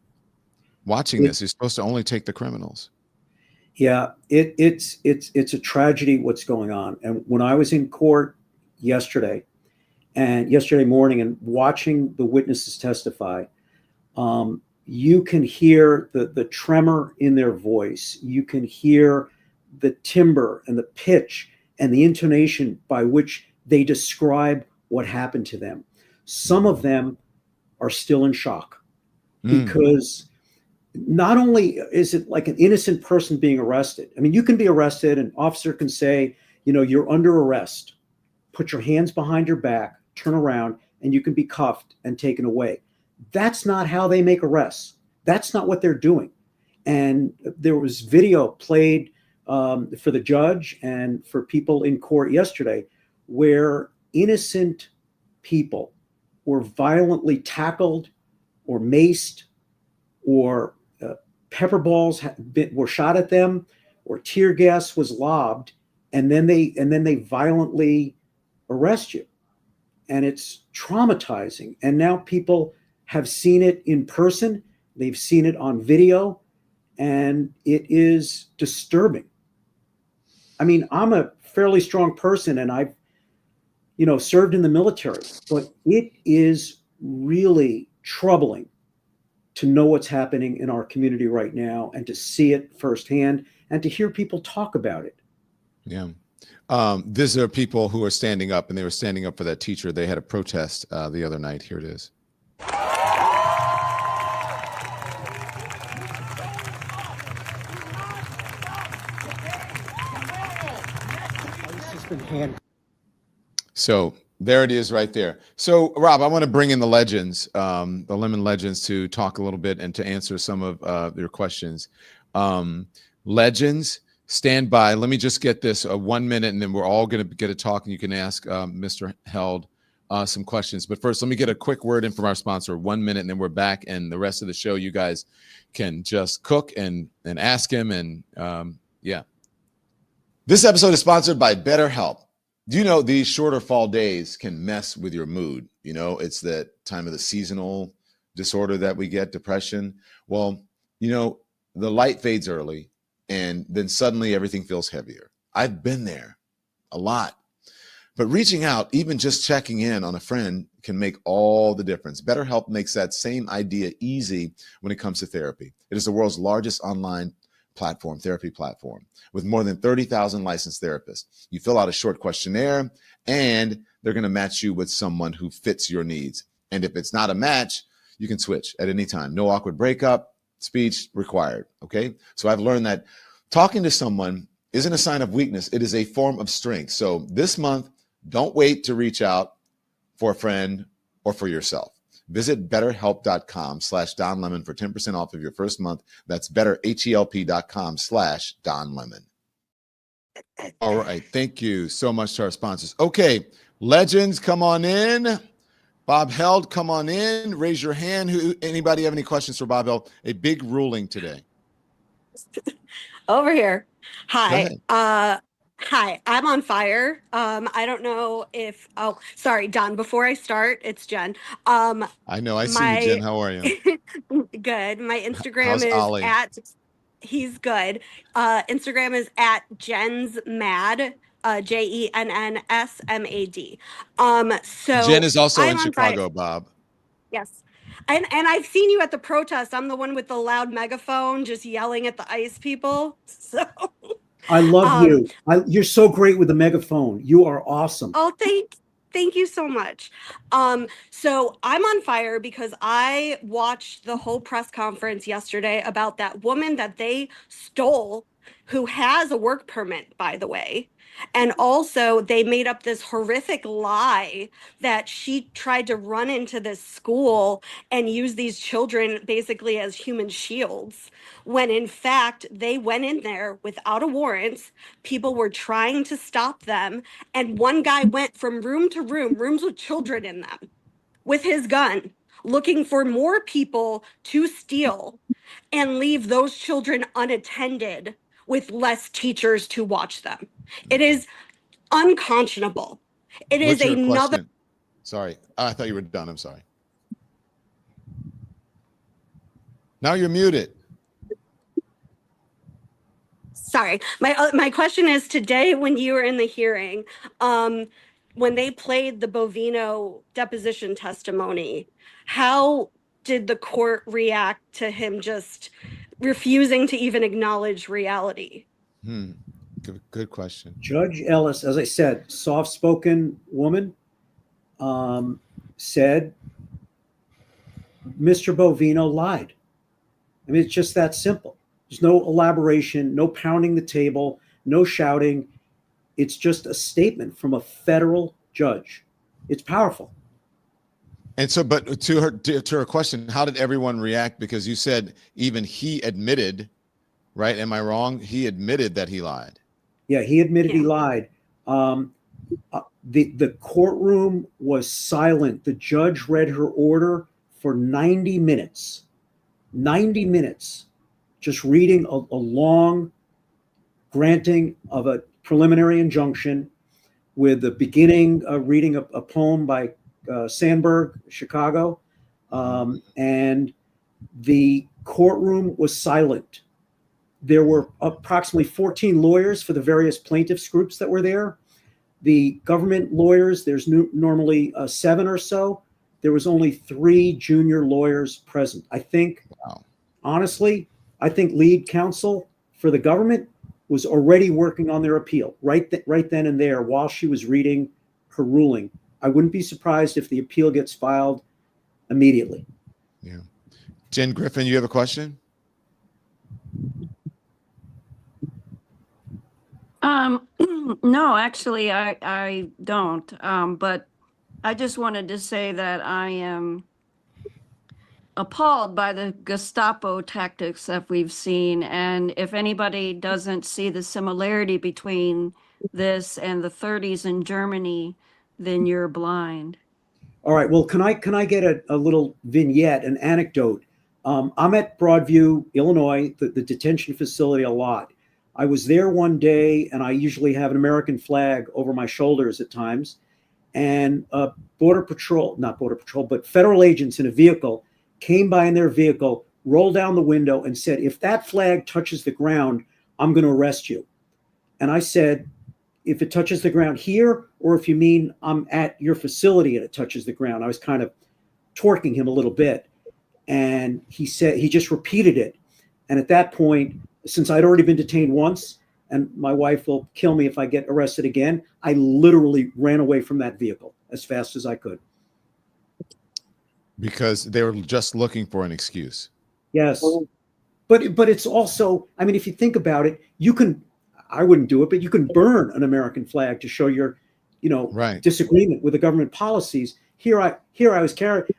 S1: watching this. You're supposed to only take the criminals.
S4: Yeah, it's a tragedy what's going on. And when I was in court yesterday morning and watching the witnesses testify, you can hear the tremor in their voice. You can hear the timbre and the pitch and the intonation by which they describe what happened to them. Some of them are still in shock because not only is it like an innocent person being arrested. I mean, you can be arrested, an officer can say, you're under arrest. Put your hands behind your back, turn around, and you can be cuffed and taken away. That's not how they make arrests. That's not what they're doing. And there was video played for the judge and for people in court yesterday where innocent people were violently tackled or maced or pepper balls were shot at them or tear gas was lobbed, and then they violently arrest you. And it's traumatizing. And now people have seen it in person. They've seen it on video, and it is disturbing. I mean, I'm a fairly strong person and I've, served in the military, but it is really troubling to know what's happening in our community right now and to see it firsthand and to hear people talk about it.
S1: Yeah. These are people who are standing up, and they were standing up for that teacher. They had a protest the other night. Here it is. So there it is right there. So Rob, I want to bring in the legends, the Lemon Legends, to talk a little bit and to answer some of your questions. Legends, stand by. Let me just get this 1 minute, and then we're all going to get a talk, and you can ask Mr. Held some questions. But first, let me get a quick word in from our sponsor. 1 minute, and then we're back, and the rest of the show, you guys can just cook and ask him. And yeah. This episode is sponsored by BetterHelp. Do you know these shorter fall days can mess with your mood? It's that time of the seasonal disorder that we get, depression. Well, the light fades early, and then suddenly everything feels heavier. I've been there a lot. But reaching out, even just checking in on a friend, can make all the difference. BetterHelp makes that same idea easy when it comes to therapy. It is the world's largest online therapy platform, with more than 30,000 licensed therapists. You fill out a short questionnaire, and they're going to match you with someone who fits your needs. And if it's not a match, you can switch at any time. No awkward breakup, speech required. Okay. So I've learned that talking to someone isn't a sign of weakness. It is a form of strength. So this month, don't wait to reach out for a friend or for yourself. Visit betterhelp.com/DonLemon for 10% off of your first month. That's betterhelp.com/DonLemon. All right. Thank you so much to our sponsors. Okay. Legends, come on in. Bob Held, come on in. Raise your hand. Anybody have any questions for Bob Held? A big ruling today.
S7: Over here. Hi. Hi, I'm on fire. I don't know if, sorry, Don, before I start, it's Jen.
S1: I know, I see you, Jen. How are you?
S7: Good. My Instagram
S1: How's
S7: is
S1: Ollie?
S7: he's good. Instagram is at Jen's Mad, JENNSMAD. So
S1: Jen is also
S7: I'm
S1: in
S7: on
S1: Chicago,
S7: fire.
S1: Bob.
S7: Yes. And I've seen you at the protest. I'm the one with the loud megaphone just yelling at the ICE people. So
S4: I love you. You're so great with the megaphone. You are awesome.
S7: Oh, thank you so much. So I'm on fire because I watched the whole press conference yesterday about that woman that they stole, who has a work permit, by the way. And also they made up this horrific lie that she tried to run into this school and use these children basically as human shields, when in fact they went in there without a warrant. People were trying to stop them, and one guy went from room to room, rooms with children in them, with his gun, looking for more people to steal and leave those children unattended with less teachers to watch them. It is unconscionable. It is
S1: What's your
S7: another.
S1: question? Sorry. I thought you were done. I'm sorry. Now you're muted.
S7: Sorry. My question is, today when you were in the hearing, when they played the Bovino deposition testimony, how did the court react to him just refusing to even acknowledge reality?
S1: Good question.
S4: Judge Ellis, as I said, soft-spoken woman, said Mr. Bovino lied. I mean, it's just that simple. There's no elaboration, no pounding the table, no shouting. It's just a statement from a federal judge. It's powerful.
S1: And so, but to her question, how did everyone react? Because you said even he admitted, right? Am I wrong? He admitted that he lied.
S4: Yeah, he admitted he lied. The courtroom was silent. The judge read her order for 90 minutes. 90 minutes, just reading a long granting of a preliminary injunction, with the beginning reading a poem by Sandburg, Chicago. And the courtroom was silent. There were approximately 14 lawyers for the various plaintiffs groups that were there. The government lawyers, there's normally 7 or so. There was only 3 junior lawyers present. I think, honestly, I think lead counsel for the government was already working on their appeal right then and there while she was reading her ruling. I wouldn't be surprised if the appeal gets filed immediately.
S1: Yeah. Jen Griffin, you have a question?
S8: No, actually, I don't. But I just wanted to say that I am appalled by the Gestapo tactics that we've seen. And if anybody doesn't see the similarity between this and the 30s in Germany, then you're blind.
S4: All right. Well, can I get a little vignette, an anecdote? I'm at Broadview, Illinois, the detention facility a lot. I was there one day, and I usually have an American flag over my shoulders at times. And Border Patrol, not Border Patrol, but federal agents in a vehicle came by in their vehicle, rolled down the window and said, if that flag touches the ground, I'm going to arrest you. And I said, if it touches the ground here, or if you mean I'm at your facility and it touches the ground. I was kind of torquing him a little bit. And he said, he just repeated it. And at that point, since I'd already been detained once, and my wife will kill me if I get arrested again, I literally ran away from that vehicle as fast as I could.
S1: Because they were just looking for an excuse.
S4: Yes. But it's also, I mean, if you think about it, you can, I wouldn't do it, but you can burn an American flag to show your, disagreement with the government policies. Here I was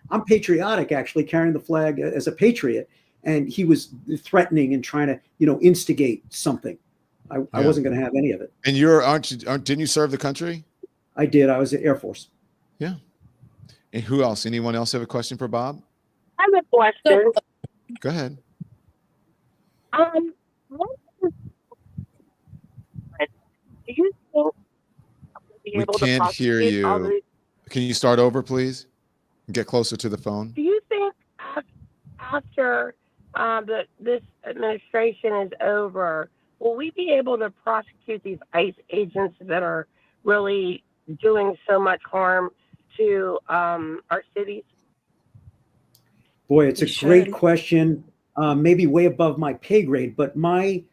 S4: I'm patriotic, actually, carrying the flag as a patriot. And he was threatening and trying to, instigate something. I wasn't going to have any of it.
S1: And didn't you serve the country?
S4: I did. I was in Air Force.
S1: Yeah. And who else? Anyone else have a question for Bob?
S9: I have a question.
S1: Go ahead.
S9: Do you think
S1: we can't hear you? Can you start over, please? Get closer to the phone.
S9: Do you think after this administration is over, will we be able to prosecute these ICE agents that are really doing so much harm to our cities?
S4: Boy, it's a great question. Maybe way above my pay grade, but my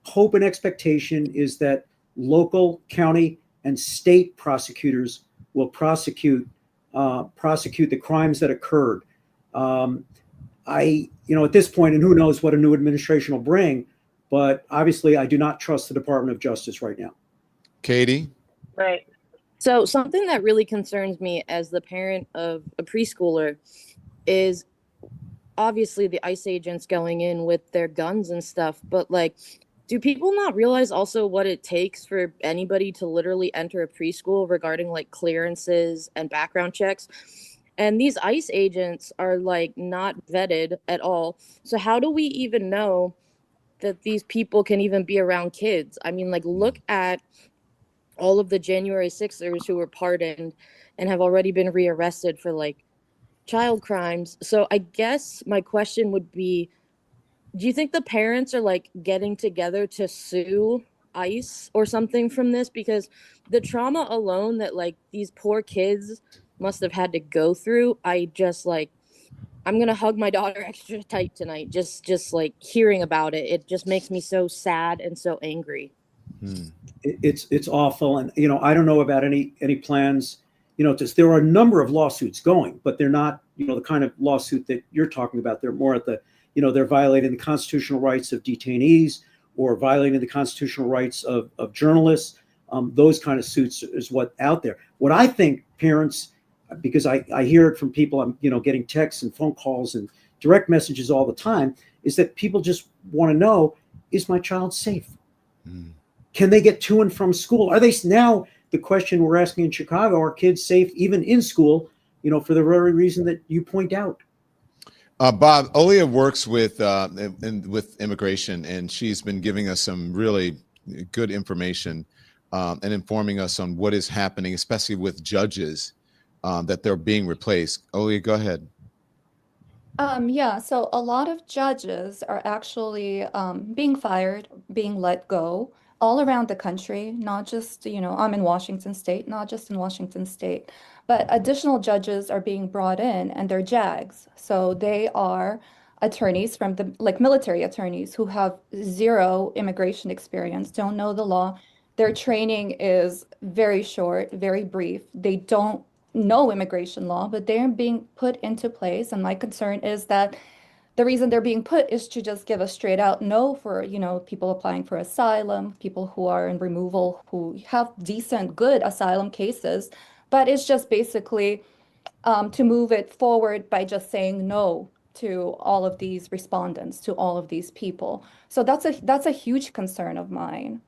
S4: hope and expectation is that local, county, and state prosecutors will prosecute the crimes that occurred. At this point, and who knows what a new administration will bring, but obviously I do not trust the Department of Justice right now.
S1: Katie?
S9: Right.
S10: So something that really concerns me as the parent of a preschooler is obviously the ICE agents going in with their guns and stuff, but do people not realize also what it takes for anybody to literally enter a preschool regarding clearances and background checks? And these ICE agents are not vetted at all. So how do we even know that these people can even be around kids. I mean, like, look at all of the January 6ers who were pardoned and have already been rearrested for like child crimes. So I guess my question would be, do you think the parents are like getting together to sue ICE or something from this? Because the trauma alone that like these poor kids must have had to go through, I just like, I'm gonna hug my daughter extra tight tonight. Just like hearing about it, it just makes me so sad and so angry.
S4: It's awful. And, I don't know about any plans, there are a number of lawsuits going, but they're not, the kind of lawsuit that you're talking about. They're more at the, they're violating the constitutional rights of detainees or violating the constitutional rights of journalists. Those kind of suits is what out there. What I think parents, because I hear it from people, I'm, getting texts and phone calls and direct messages all the time, is that people just want to know, is my child safe? Can they get to and from school? Are they now, the question we're asking in Chicago, are kids safe even in school, for the very reason that you point out?
S1: Bob, Olia works with immigration, and she's been giving us some really good information and informing us on what is happening, especially with judges that they're being replaced. Olia, go ahead.
S11: Yeah, so a lot of judges are actually being fired, being let go all around the country, not just, I'm in Washington State, not just in Washington State, but additional judges are being brought in and they're JAGs. So they are attorneys from the, like military attorneys who have zero immigration experience, don't know the law. Their training is very short, very brief. They don't know immigration law, but they're being put into place. And my concern is that the reason they're being put is to just give a straight out no for, people applying for asylum, people who are in removal, who have decent, good asylum cases. But it's just basically to move it forward by just saying no to all of these respondents, to all of these people. So that's a huge concern of mine.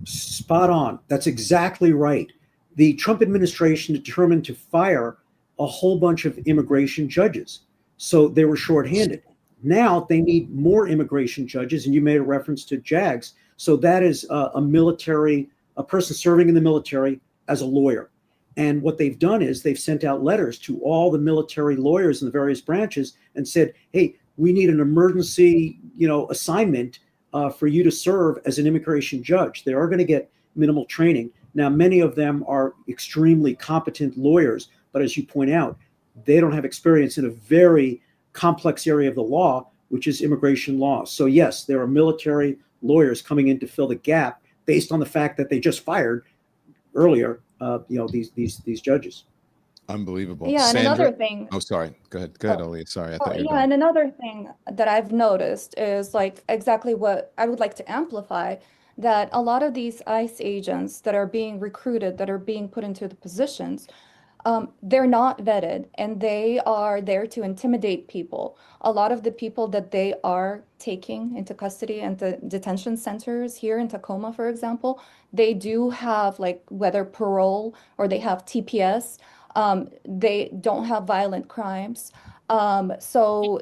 S4: Spot on. That's exactly right. The Trump administration determined to fire a whole bunch of immigration judges. So they were shorthanded. Now they need more immigration judges, and you made a reference to JAGs. So that is a person serving in the military as a lawyer. And what they've done is they've sent out letters to all the military lawyers in the various branches and said, hey, we need an emergency, assignment for you to serve as an immigration judge. They are going to get minimal training. Now, many of them are extremely competent lawyers, but as you point out, they don't have experience in a very complex area of the law, which is immigration law. So yes, there are military lawyers coming in to fill the gap based on the fact that they just fired earlier, these judges.
S1: Unbelievable.
S11: Yeah, and
S1: Sandra?
S11: another thing.
S1: Oh, sorry. Go ahead, Olia. Sorry, I thought you were
S11: Yeah,
S1: done.
S11: and another thing that I've noticed is like exactly what I would like to amplify, that a lot of these ICE agents that are being recruited, that are being put into the positions, they're not vetted and they are there to intimidate people. A lot of the people that they are taking into custody and the detention centers here in Tacoma, for example, they do have like whether parole or they have TPS. They don't have violent crimes. So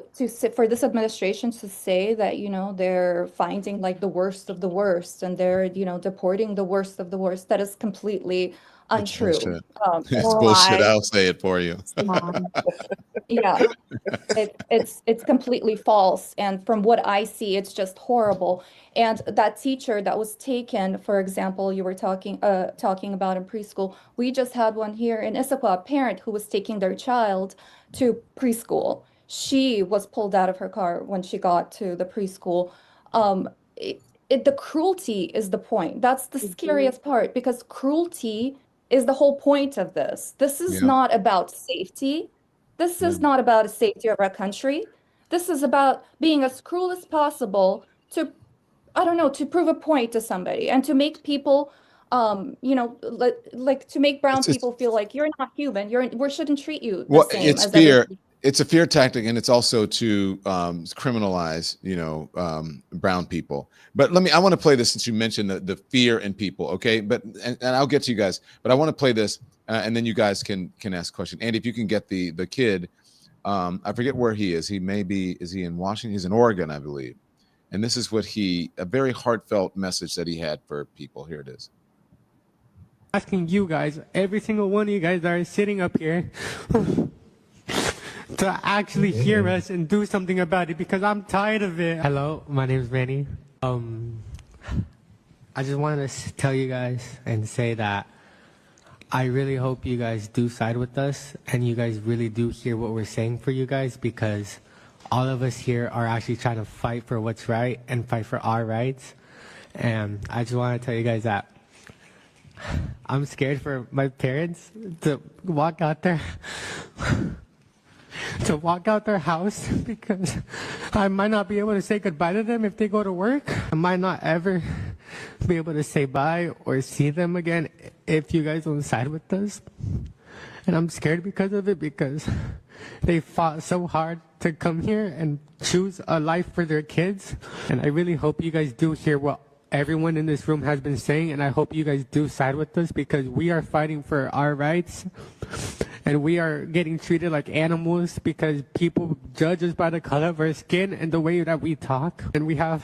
S11: for this administration to say that, they're finding like the worst of the worst and they're, deporting the worst of the worst, that is completely
S1: It's
S11: untrue.
S1: bullshit. It's bullshit. I'll say it for you.
S11: Yeah, it's completely false. And from what I see, it's just horrible. And that teacher that was taken, for example, you were talking about in preschool. We just had one here in Issaquah, a parent who was taking their child to preschool. She was pulled out of her car when she got to the preschool. The cruelty is the point. That's the scariest part because cruelty is the whole point of this. This is
S1: Yeah.
S11: not about safety. This is not about the safety of our country. This is about being as cruel as possible to, I don't know, to prove a point to somebody and to make people, like to make brown
S1: It's
S11: people feel like you're not human. We shouldn't treat you the
S1: Well,
S11: same
S1: it's
S11: as
S1: fear.
S11: everybody.
S1: It's a fear tactic, and it's also to criminalize, brown people. But I want to play this since you mentioned the fear in people, okay? But and I'll get to you guys, but I want to play this, and then you guys can ask questions. Andy, if you can get the kid, I forget where he is. Is he in Washington? He's in Oregon, I believe. And this is what a very heartfelt message that he had for people. Here it is.
S12: Asking you guys, every single one of you guys that are sitting up here, to actually hear us and do something about it, because I'm tired of it. Hello, my name is Manny. I just wanted to tell you guys and say that I really hope you guys do side with us and you guys really do hear what we're saying for you guys, because all of us here are actually trying to fight for what's right and fight for our rights. And I just want to tell you guys that I'm scared for my parents to walk out there to walk out their house, because I might not be able to say goodbye to them if they go to work. I might not ever be able to say bye or see them again if you guys don't side with us. And I'm scared because of it, because they fought so hard to come here and choose a life for their kids. And I really hope you guys do hear what everyone in this room has been saying, and I hope you guys do side with us, because we are fighting for our rights. And we are getting treated like animals because people judge us by the color of our skin and the way that we talk. And we have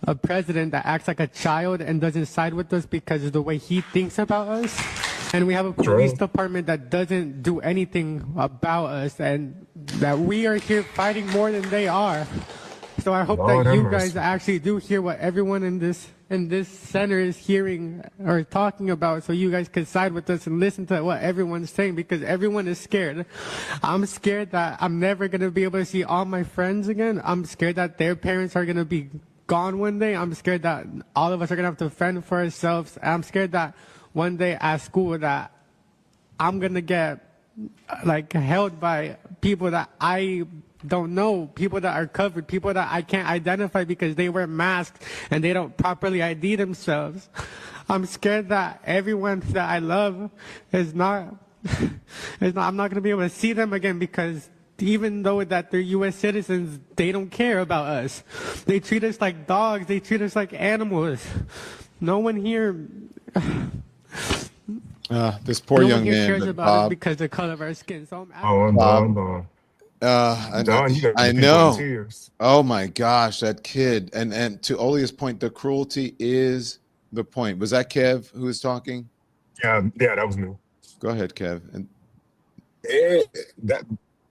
S12: a president that acts like a child and doesn't side with us because of the way he thinks about us. And we have a police department that doesn't do anything about us, and that we are here fighting more than they are. So I hope that you guys actually do hear what everyone in this center is hearing or talking about, so you guys can side with us and listen to what everyone's saying, because everyone is scared. I'm scared that I'm never going to be able to see all my friends again. I'm scared that their parents are going to be gone one day. I'm scared that all of us are going to have to fend for ourselves. I'm scared that one day at school that I'm going to get held by people that I don't know, people that are covered, people that I can't identify because they wear masks and they don't properly ID themselves. I'm scared that everyone that I love I'm not going to be able to see them again, because even though that they're U.S. citizens, they don't care about us. They treat us like dogs. They treat us like animals. No one here...
S1: this poor young man
S12: cares about us because of the color of our skin. So
S13: I'm done.
S1: I know. Oh my gosh, that kid. And to Olia's point, the cruelty is the point. Was that Kev who was talking?
S13: Yeah, that was me.
S1: Go ahead, Kev. And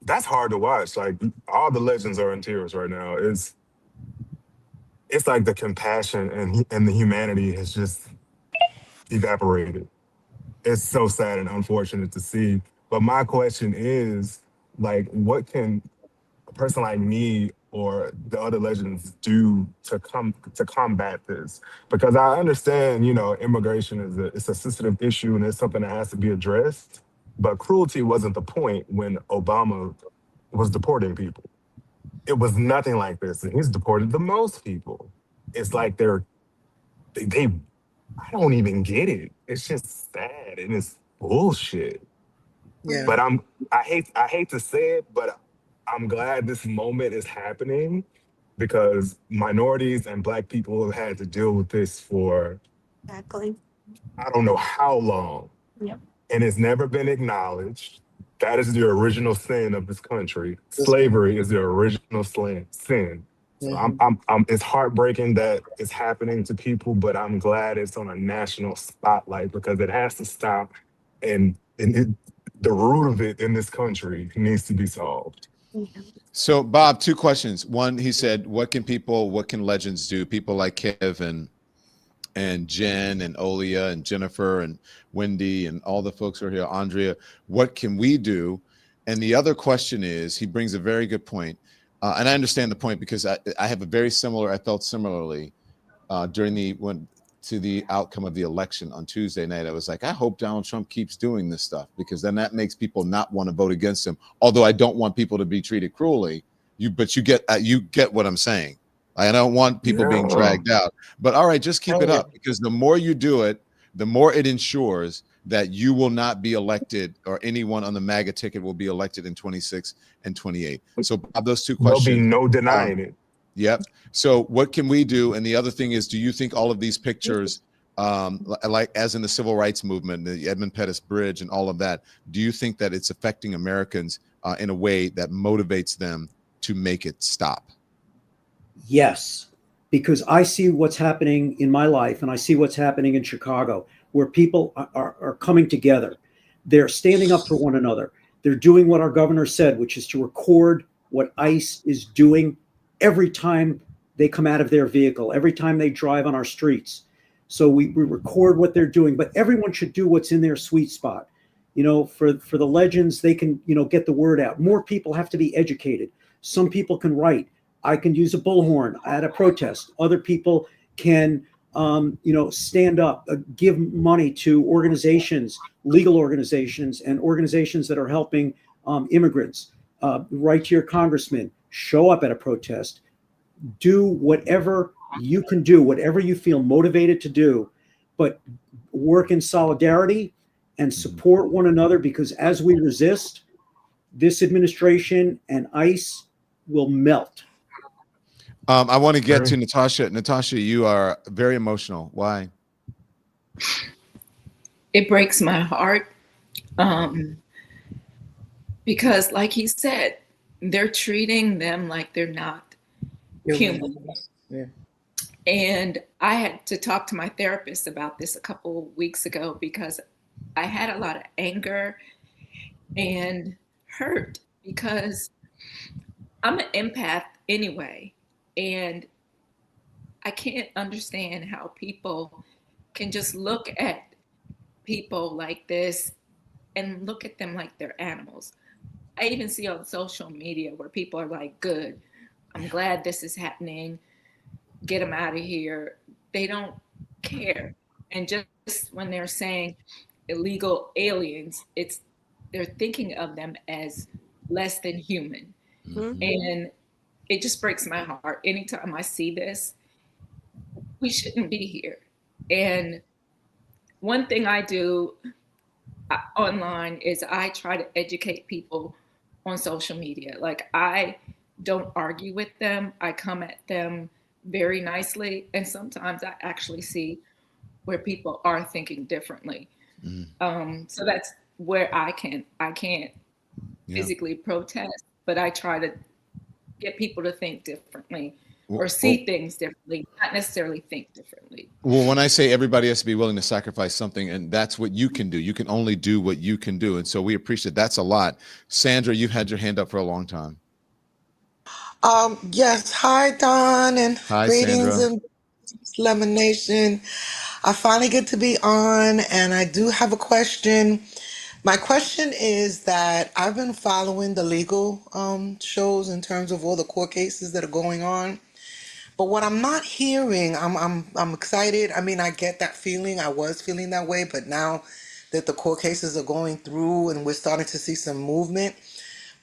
S13: that's hard to watch. Like, all the legends are in tears right now. It's like the compassion and the humanity has just evaporated. It's so sad and unfortunate to see. But my question is, like, what can a person like me or the other legends do to combat this? Because I understand, immigration it's a sensitive issue and it's something that has to be addressed. But cruelty wasn't the point when Obama was deporting people. It was nothing like this, and he's deported the most people. It's like they I don't even get it. It's just sad and it's bullshit.
S14: Yeah.
S13: But I hate to say it, but I'm glad this moment is happening, because minorities and Black people have had to deal with this for
S7: Exactly.
S13: I don't know how long.
S7: Yep.
S13: And it's never been acknowledged. That is the original sin of this country. Slavery is the original sin. So it's heartbreaking that it's happening to people, but I'm glad it's on a national spotlight, because it has to stop, and the root of it in this country needs to be solved.
S1: So, Bob, two questions. One, he said, what can legends do? People like Kev and Jen and Olia and Jennifer and Wendy and all the folks who are here, Andrea, what can we do? And the other question is, he brings a very good point. And I understand the point, because I felt similarly to the outcome of the election on Tuesday night. I was like, I hope Donald Trump keeps doing this stuff, because then that makes people not want to vote against him. Although I don't want people to be treated cruelly, but you get what I'm saying. I don't want people being dragged out. But all right, just keep it up, because the more you do it, the more it ensures that you will not be elected, or anyone on the MAGA ticket will be elected in 26 and 28. So Bob, those two questions.
S13: There'll be no denying it.
S1: Yep. So what can we do? And the other thing is, do you think all of these pictures, like as in the civil rights movement, the Edmund Pettus Bridge and all of that, do you think that it's affecting Americans in a way that motivates them to make it stop?
S14: Yes.
S4: because I see what's happening in my life and I see what's happening in Chicago, where people are coming together. They're standing up for one another. They're doing what our governor said, which is to record what ICE is doing every time they come out of their vehicle, every time they drive on our streets. So we record what they're doing, but everyone should do what's in their sweet spot. For the legends, they can, get the word out. More people have to be educated. Some people can write. I can use a bullhorn at a protest. Other people can, stand up, give money to organizations, legal organizations, and organizations that are helping immigrants. Write to your congressman. Show up at a protest. Do whatever you can do, whatever you feel motivated to do, but work in solidarity and support one another, because as we resist, this administration and ICE will melt.
S1: I want to get to Natasha. Natasha, you are very emotional. Why?
S14: It breaks my heart because, like he said, they're treating them like they're not human.
S15: Yeah.
S14: And I had to talk to my therapist about this a couple of weeks ago because I had a lot of anger and hurt because I'm an empath anyway. And I can't understand how people can just look at people like this and look at them like they're animals. I even see on social media where people are like, good, I'm glad this is happening. Get them out of here. They don't care. And just when they're saying illegal aliens, they're thinking of them as less than human. Mm-hmm. And it just breaks my heart. Anytime I see this, we shouldn't be here. And one thing I do online is I try to educate people on social media. Like, I don't argue with them. I come at them very nicely. And sometimes I actually see where people are thinking differently. So that's where I can't physically protest, but I try to get people to think differently or see things differently, not necessarily think differently.
S1: Well, when I say everybody has to be willing to sacrifice something, and that's what you can do. You can only do what you can do. And so we appreciate that's a lot. Sandra, you've had your hand up for a long time.
S15: Yes. Hi, Don, and
S1: Hi,
S15: greetings
S1: Sandra.
S15: and Lemon Nation. I finally get to be on, and I do have a question. My question is that I've been following the legal shows in terms of all the court cases that are going on. But what I'm not hearing, I'm excited. I mean, I get that feeling. I was feeling that way, but now that the court cases are going through and we're starting to see some movement.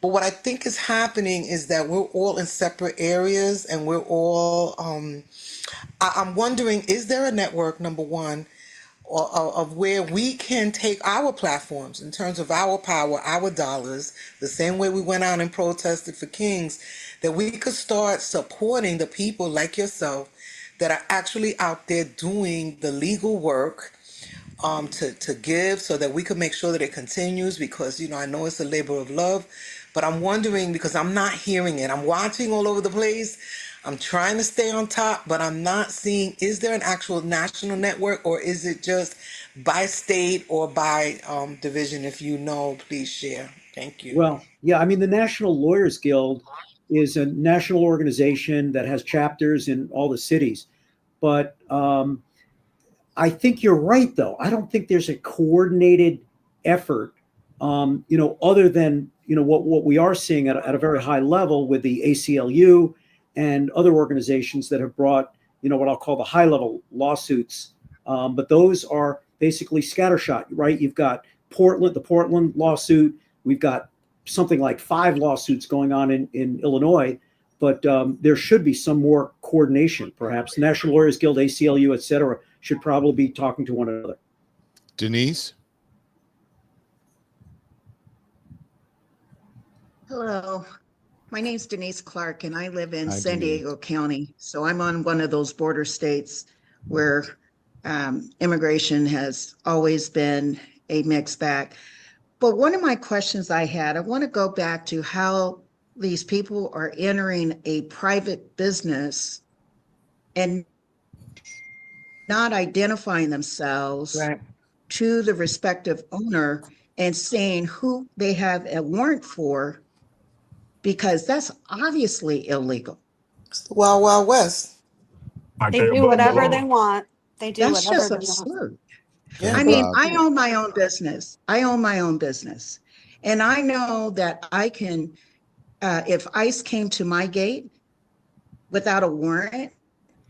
S15: But what I think is happening is that we're all in separate areas and we're all, I'm wondering, is there a network, number one, of where we can take our platforms in terms of our power, our dollars, the same way we went out and protested for Kings, that we could start supporting the people like yourself that are actually out there doing the legal work to give, so that we could make sure that it continues, because I know it's a labor of love, but I'm wondering, because I'm not hearing it. I'm watching all over the place. I'm trying to stay on top, but I'm not seeing, is there an actual national network, or is it just by state or by division? If you know, please share. Thank you.
S4: Well, yeah, I mean, the National Lawyers Guild is a national organization that has chapters in all the cities. But I think you're right, though. I don't think there's a coordinated effort, other than, what we are seeing at a very high level with the ACLU and other organizations that have brought, what I'll call the high level lawsuits. But those are basically scattershot, right? You've got the Portland lawsuit. We've got something like 5 lawsuits going on in Illinois, but there should be some more coordination, perhaps. The National Lawyers Guild, ACLU, et cetera, should probably be talking to one another.
S1: Denise?
S16: Hello, my name's Denise Clark, and I live in
S1: Hi,
S16: San
S1: Denise.
S16: Diego County. So I'm on one of those border states where immigration has always been a mixed bag. But one of my questions I want to go back to how these people are entering a private business and not identifying themselves to the respective owner and saying who they have a warrant for, because that's obviously illegal.
S15: It's the Wild Wild West.
S13: Like
S7: They
S13: they're
S7: do
S13: above the
S7: whatever they
S13: law.
S7: want. They do
S16: That's
S7: whatever
S16: just
S7: they want.
S16: absurd.
S1: Go
S16: I
S1: ahead,
S16: mean,
S1: Bob.
S16: I own my own business. I own my own business. And I know that I can, if ICE came to my gate without a warrant,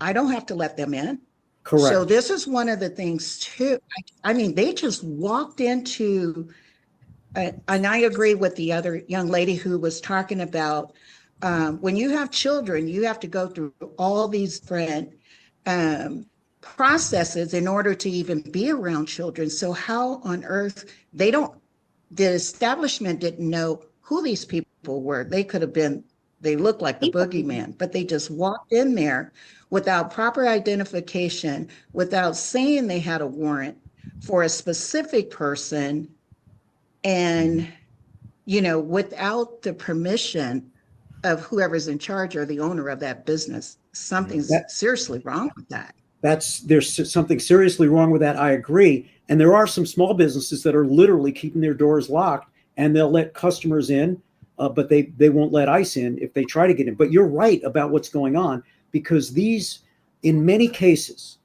S16: I don't have to let them in.
S4: Correct.
S16: So this is one of the things too. I mean, they just walked into, and I agree with the other young lady who was talking about when you have children, you have to go through all these different processes in order to even be around children. So how on earth the establishment didn't know who these people were. They could have been, they looked like the boogeyman, but they just walked in there without proper identification, without saying they had a warrant for a specific person, and, without the permission of whoever's in charge or the owner of that business. Something's seriously wrong with that.
S4: There's something seriously wrong with that. I agree. And there are some small businesses that are literally keeping their doors locked, and they'll let customers in, but they won't let ICE in if they try to get in. But you're right about what's going on, because these, in many cases,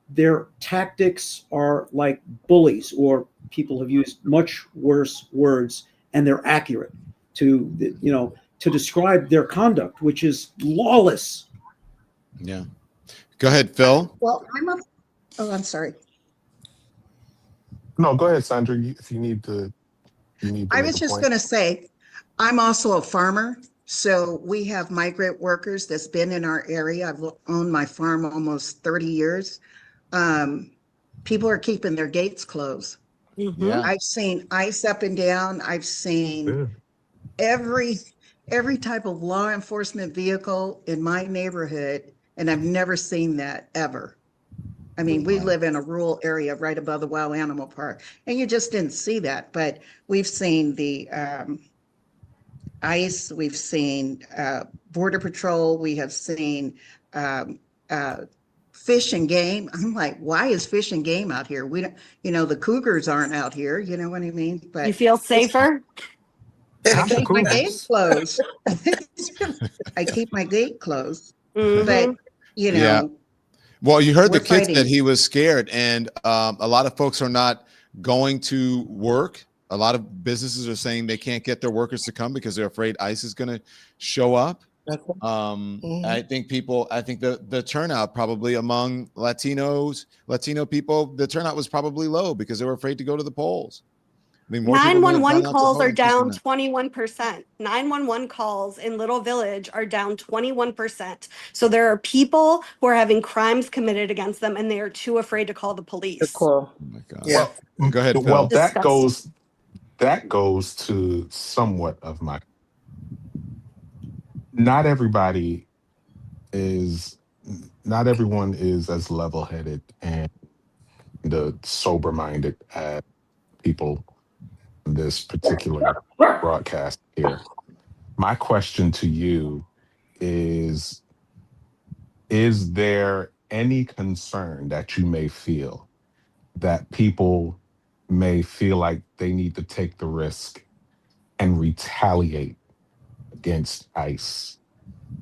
S4: their tactics are like bullies, or people have used much worse words, and they're accurate to describe their conduct, which is lawless.
S1: Yeah. Go ahead, Phil.
S16: Well, I'm sorry.
S13: No, go ahead, Sandra. If you need to
S16: I
S13: make
S16: was
S13: a
S16: just
S13: point.
S16: going to say, I'm also a farmer. So we have migrant workers that's been in our area. I've owned my farm almost 30 years. People are keeping their gates closed.
S1: Yeah.
S16: I've seen ICE up and down. I've seen every type of law enforcement vehicle in my neighborhood, and I've never seen that ever. I mean, we live in a rural area right above the Wild Animal Park, and you just didn't see that. But we've seen the ICE, we've seen Border Patrol, we have seen Fish and Game. I'm like, why is Fish and Game out here? We don't, the cougars aren't out here. You know what I mean? But
S7: You feel safer?
S16: I keep my gate closed. I keep my gate closed. But
S1: Yeah. Well, you heard the kid
S16: fighting.
S1: said he was scared, and a lot of folks are not going to work. A lot of businesses are saying they can't get their workers to come because they're afraid ICE is going to show up. I think the turnout probably among Latino people, the turnout was probably low because they were afraid to go to the polls. I mean, more people may have
S7: 911
S1: gone out to
S7: calls
S1: vote
S7: are
S1: in case
S7: down
S1: of that.
S7: 21%. 911 calls in Little Village are down 21%. So there are people who are having crimes committed against them, and they are too afraid to call the police.
S1: Oh my God.
S15: Yeah.
S1: Well, go ahead, Phil.
S13: Well,
S7: Disgusting.
S13: that goes to somewhat of my. Not everyone is as level-headed and sober-minded as people in this particular broadcast here. My question to you is there any concern that you may feel that people may feel like they need to take the risk and retaliate against ICE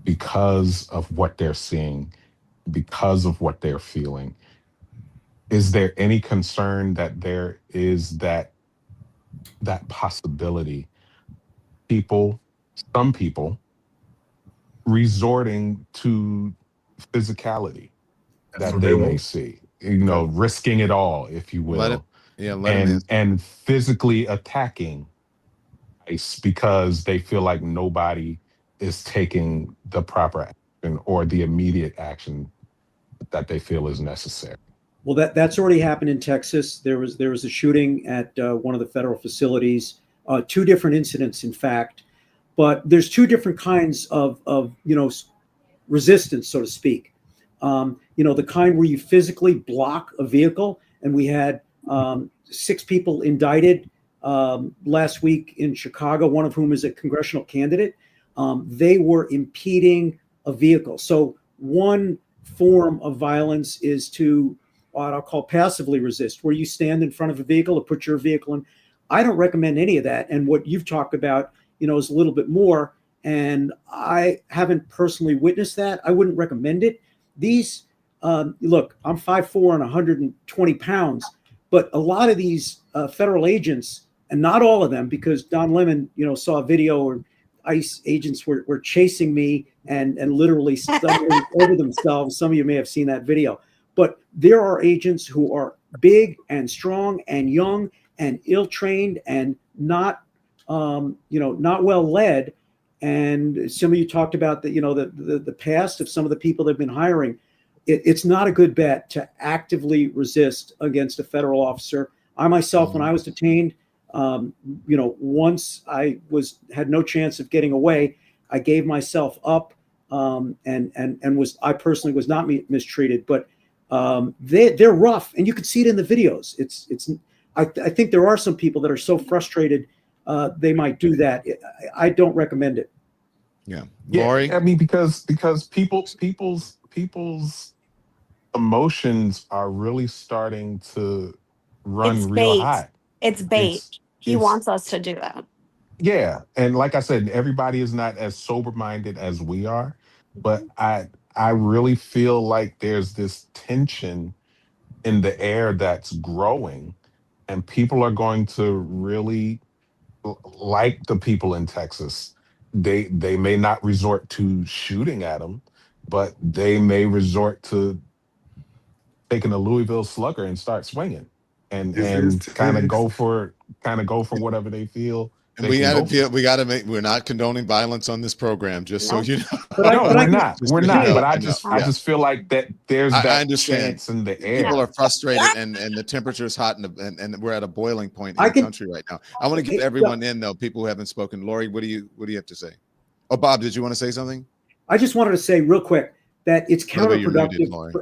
S13: because of what they're seeing, because of what they're feeling? Is there any concern that there is that possibility? Some people resorting to physicality that they may see, risking it all, if you will, and physically attacking ICE because they feel like nobody is taking the proper action or the immediate action that they feel is necessary.
S4: Well, that's already happened in Texas. There was a shooting at one of the federal facilities, two different incidents, in fact. But there's two different kinds of resistance, so to speak. The kind where you physically block a vehicle, and we had 6 people indicted last week in Chicago, one of whom is a congressional candidate. They were impeding a vehicle. So one form of violence is to what I'll call passively resist, where you stand in front of a vehicle or put your vehicle in. I don't recommend any of that. And what you've talked about, is a little bit more. And I haven't personally witnessed that. I wouldn't recommend it. These, look, I'm 5'4" and 120 pounds, but a lot of these federal agents, and not all of them, because Don Lemon, saw a video where ICE agents were chasing me and literally stumbling over themselves. Some of you may have seen that video. But there are agents who are big and strong and young and ill-trained and not well led. And some of you talked about the past of some of the people they've been hiring. It's not a good bet to actively resist against a federal officer. I myself, when I was detained, once I had no chance of getting away, I gave myself up, and I personally was not mistreated, but they're rough, and you can see it in the videos. I think there are some people that are so frustrated they might do that. I don't recommend it.
S1: Yeah, Lori?
S17: I mean, because people's emotions are really starting to run
S7: It's
S17: real
S7: bait.
S17: high.
S7: It's bait. He wants us to do that.
S17: Yeah, and like I said, everybody is not as sober-minded as we are, but I really feel like there's this tension in the air that's growing, and people are going to really like the people in Texas. They may not resort to shooting at them, but they may resort to taking a Louisville Slugger and start swinging, and kind of go for whatever they feel.
S1: And we're not condoning violence on this program, just so you know.
S17: We're not. But I just feel like that there's
S1: I
S17: that
S1: understand.
S17: chance in the air.
S1: People are frustrated, and the temperature is hot, and we're at a boiling point in the country right now. I want to get everyone in, though, people who haven't spoken. Lori, what do you have to say? Oh, Bob, did you want to say something?
S4: I just wanted to say real quick that it's counterproductive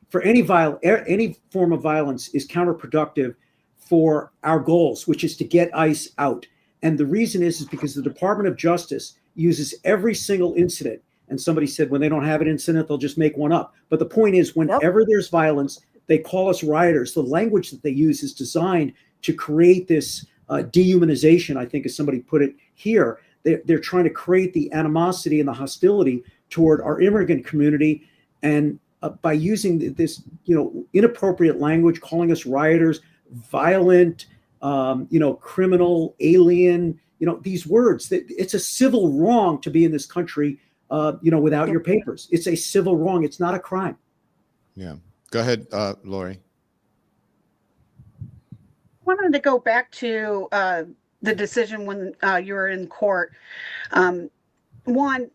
S4: for any form of violence is counterproductive for our goals, which is to get ICE out. And the reason is because the Department of Justice uses every single incident. And somebody said when they don't have an incident, they'll just make one up. But the point is, whenever there's violence, they call us rioters. The language that they use is designed to create this dehumanization, I think, as somebody put it here. They're trying to create the animosity and the hostility toward our immigrant community. And by using this, inappropriate language, calling us rioters, violent, criminal, alien, these words, that it's a civil wrong to be in this country, without your papers. It's a civil wrong. It's not a crime.
S1: Yeah. Go ahead, Lori.
S18: I wanted to go back to the decision when you were in court. One,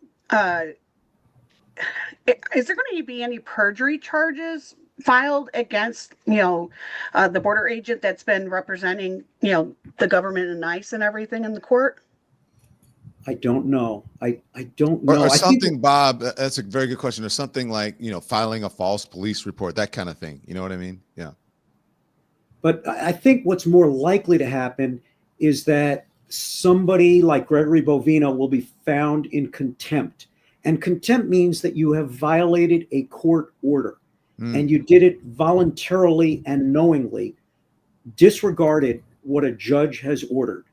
S18: is there going to be any perjury charges filed against, the border agent that's been representing, the government and ICE and everything in the court?
S4: I don't know. I don't know.
S1: Or something, Bob, that's a very good question. Or something like, filing a false police report, that kind of thing. You know what I mean? Yeah.
S4: But I think what's more likely to happen is that somebody like Gregory Bovino will be found in contempt. And contempt means that you have violated a court order. And you did it voluntarily and knowingly, disregarded what a judge has ordered.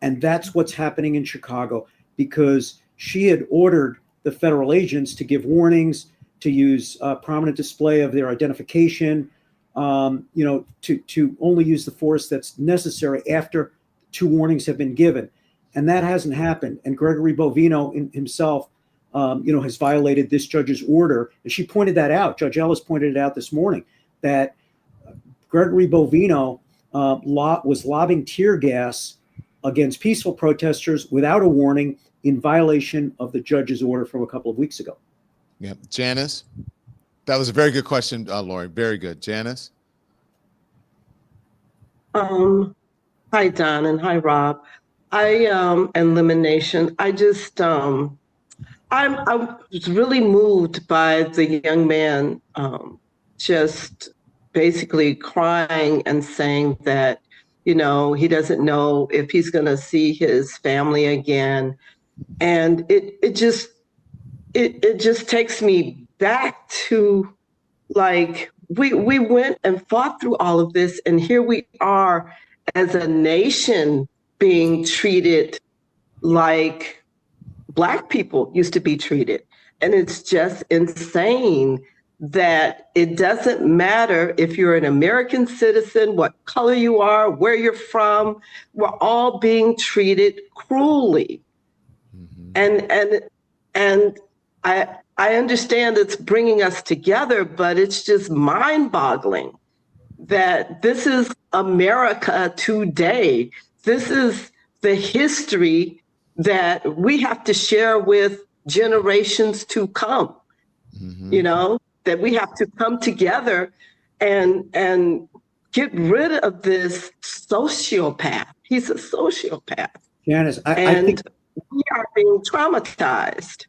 S4: And that's what's happening in Chicago, because she had ordered the federal agents to give warnings, to use prominent display of their identification, to only use the force that's necessary after 2 warnings have been given. And that hasn't happened. And Gregory Bovino himself has violated this judge's order. And she pointed that out. Judge Ellis pointed it out this morning, that Gregory Bovino was lobbing tear gas against peaceful protesters without a warning in violation of the judge's order from a couple of weeks ago.
S1: Yeah. Janice? That was a very good question, Lori. Very good. Janice?
S19: Hi, Don, and hi, Rob. And Lemon Nation. I just... I was really moved by the young man just basically crying and saying that, he doesn't know if he's going to see his family again. And it just takes me back to like we went and fought through all of this, and here we are as a nation being treated like Black people used to be treated. And it's just insane that it doesn't matter if you're an American citizen, what color you are, where you're from, we're all being treated cruelly. And I understand it's bringing us together, but it's just mind-boggling that this is America today. This is the history that we have to share with generations to come. You know, that we have to come together and get rid of this sociopath. He's a sociopath.
S4: Janice,
S19: I think we are being traumatized.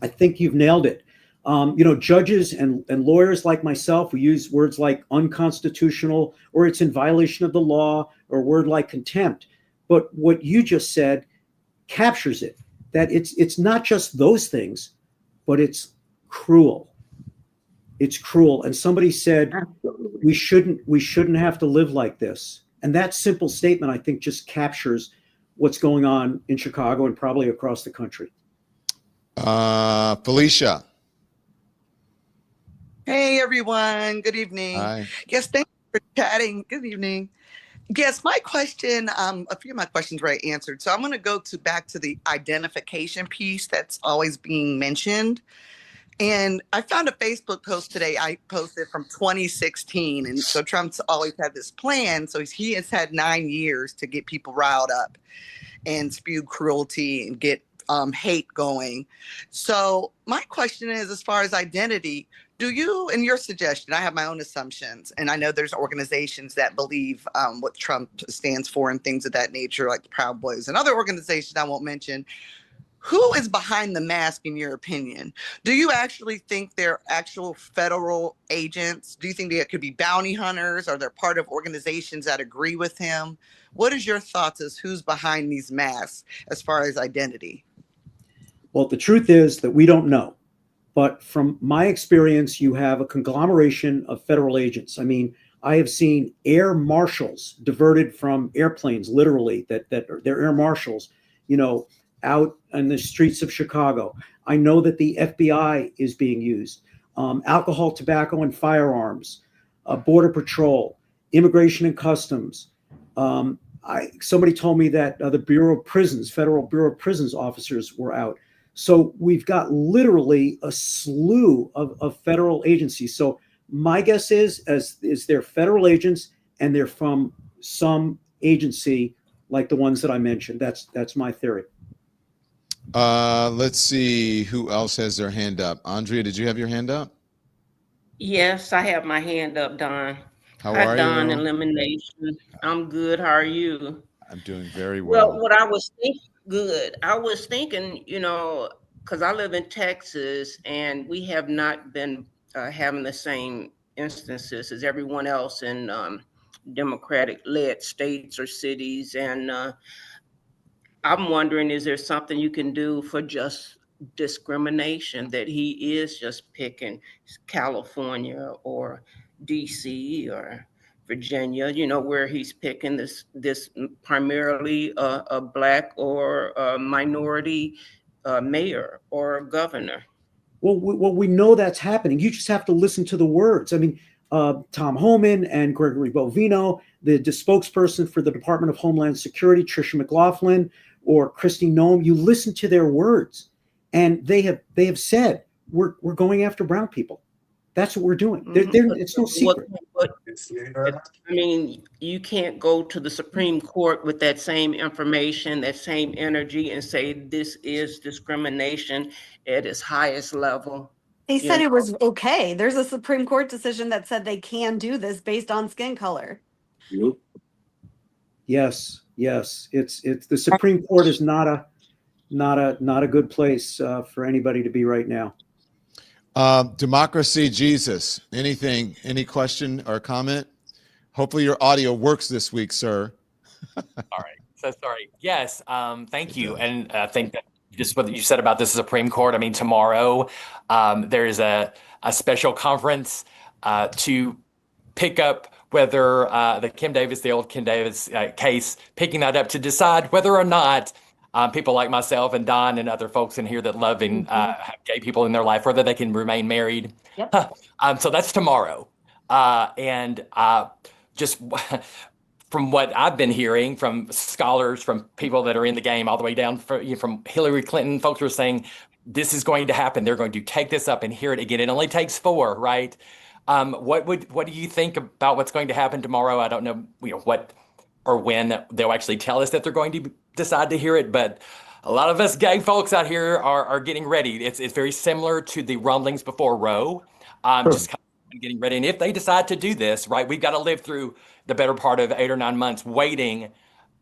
S4: I think you've nailed it. You know, judges and lawyers like myself, we use words like unconstitutional, or it's in violation of the law, or a word like contempt. But what you just said captures it, that it's not just those things, but it's cruel. It's cruel. And somebody said, we shouldn't have to live like this. And that simple statement, I think, just captures what's going on in Chicago and probably across the country.
S1: Felicia.
S20: Hey, everyone. Good evening.
S1: Hi.
S20: Yes, thank you for chatting. Good evening. Yes, my question, a few of my questions were answered. So I'm going to go back to the identification piece that's always being mentioned. And I found a Facebook post today I posted from 2016. And so Trump's always had this plan. So he has had 9 years to get people riled up and spew cruelty and get hate going. So my question is, as far as identity, do you, in your suggestion, I have my own assumptions, and I know there's organizations that believe what Trump stands for and things of that nature, like the Proud Boys and other organizations I won't mention. Who is behind the mask, in your opinion? Do you actually think they're actual federal agents? Do you think they could be bounty hunters? Are they part of organizations that agree with him? What is your thoughts as who's behind these masks as far as identity?
S4: Well, the truth is that we don't know. But from my experience, you have a conglomeration of federal agents. I mean, I have seen air marshals diverted from airplanes, literally, that they're air marshals, you know, out in the streets of Chicago. I know that the FBI is being used. Alcohol, tobacco, and firearms, Border Patrol, Immigration and Customs. Somebody told me that the Bureau of Prisons, Federal Bureau of Prisons officers were out. So we've got literally a slew of federal agencies. So my guess is they're federal agents and they're from some agency like the ones that I mentioned. That's my theory.
S1: Let's see who else has their hand up. Andrea, did you have your hand up?
S21: Yes, I have my hand up, Don.
S1: How
S21: Hi,
S1: are
S21: Don,
S1: you?
S21: Elimination. I'm good. How are you?
S1: I'm doing very well.
S21: Well, what I was thinking, good. I was thinking, you know, because I live in Texas and we have not been having the same instances as everyone else in Democratic-led states or cities. And I'm wondering, is there something you can do for just discrimination, that he is just picking California or DC or Virginia, you know, where he's picking this primarily a Black or a minority mayor or governor?
S4: Well, we know that's happening. You just have to listen to the words. I mean, Tom Homan and Gregory Bovino, the spokesperson for the Department of Homeland Security, Tricia McLaughlin, or Kristi Noem, you listen to their words, and they have said we're going after brown people. That's what we're doing. It's no secret.
S21: I mean, you can't go to the Supreme Court with that same information, that same energy, and say this is discrimination at its highest level.
S7: They said it was okay. There's a Supreme Court decision that said they can do this based on skin color.
S4: Yes. It's the Supreme Court is not a good place for anybody to be right now.
S1: Democracy Jesus, any question or comment? Hopefully your audio works this week, sir.
S22: All right. So sorry. Yes. Thank you. And I think
S2: just what you said about the Supreme Court. I mean, tomorrow there is a special conference to pick up whether the old Kim Davis case, picking that up to decide whether or not people like myself and Don and other folks in here that love and have gay people in their life, whether they can remain married.
S22: Yep.
S2: So that's tomorrow. And just from what I've been hearing from scholars, from people that are in the game, all the way down from Hillary Clinton, folks are saying this is going to happen. They're going to take this up and hear it again. It only takes 4, right? What do you think about what's going to happen tomorrow? I don't know, what or when they'll actually tell us that they're going to decide to hear it, but a lot of us gay folks out here are getting ready. It's very similar to the rumblings before Roe. Just kind of getting ready. And if they decide to do this, right, we've got to live through the better part of 8 or 9 months waiting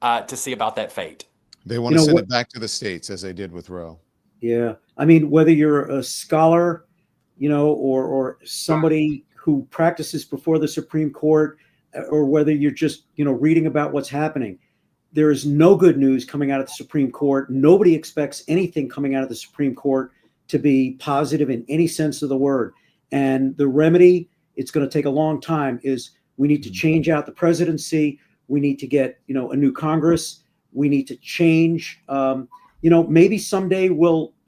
S2: to see about that fate.
S1: They want to send it back to the states as they did with Roe.
S4: Yeah. I mean, whether you're a scholar, or somebody who practices before the Supreme Court, or whether you're just, reading about what's happening, there is no good news coming out of the Supreme Court. Nobody expects anything coming out of the Supreme Court to be positive in any sense of the word. And the remedy, it's going to take a long time, is we need to change out the presidency. We need to get, a new Congress. We need to change, maybe someday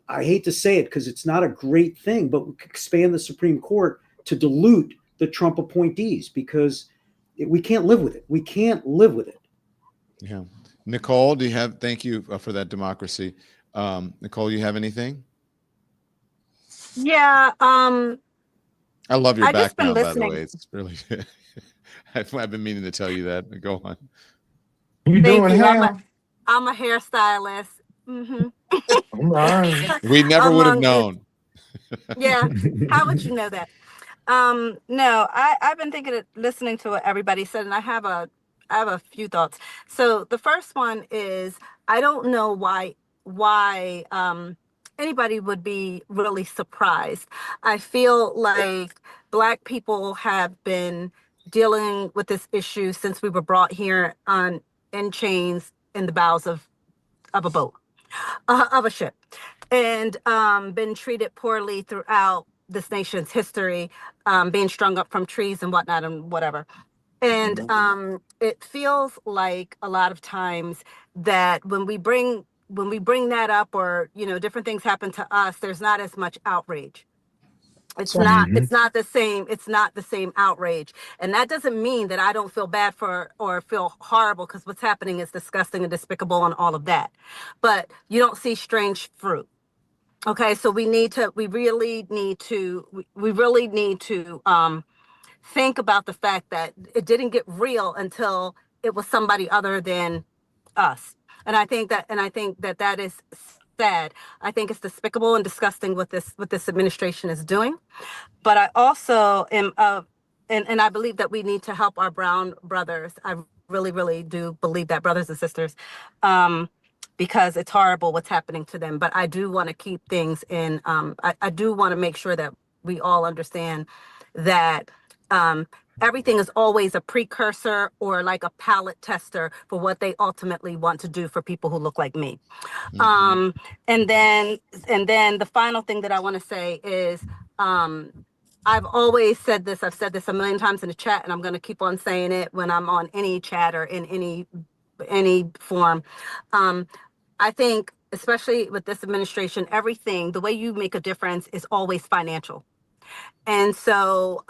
S4: I hate to say it because it's not a great thing, but we could expand the Supreme Court to dilute the Trump appointees because we can't live with it. We can't live with it.
S1: Yeah. Nicole, thank you for that democracy. Nicole, you have anything?
S23: Yeah.
S1: I love your
S23: I've just been
S1: background, by the
S23: listening.
S1: way. It's really, I've been meaning to tell you that. Go on.
S23: You Thank you. I'm a hairstylist. Mm-hmm.
S1: We never would have
S23: Among
S1: known.
S23: Yeah. How would you know that? No, I've been listening to what everybody said, and I have a few thoughts. So the first one is I don't know why anybody would be really surprised. I feel like Black people have been dealing with this issue since we were brought here in chains in the bows of a boat, of a ship, and been treated poorly throughout this nation's history, being strung up from trees and whatnot and whatever. And it feels like a lot of times that when we bring that up, or different things happen to us, there's not as much outrage. It's not the same outrage. And that doesn't mean that I don't feel bad for or feel horrible, because what's happening is disgusting and despicable and all of that. But you don't see strange fruit. Okay, so we really need to think about the fact that it didn't get real until it was somebody other than us. And I think that is sad. I think it's despicable and disgusting what this administration is doing. But I also am and I believe that we need to help our brown brothers. I really, really do believe that, brothers and sisters. Because it's horrible what's happening to them. But I do want to keep things in, I do want to make sure that we all understand that everything is always a precursor or like a palate tester for what they ultimately want to do for people who look like me. And then the final thing that I want to say is, I've always said this, I've said this a million times in the chat, and I'm going to keep on saying it when I'm on any chat or in any form. I think, especially with this administration, the way you make a difference is always financial. And so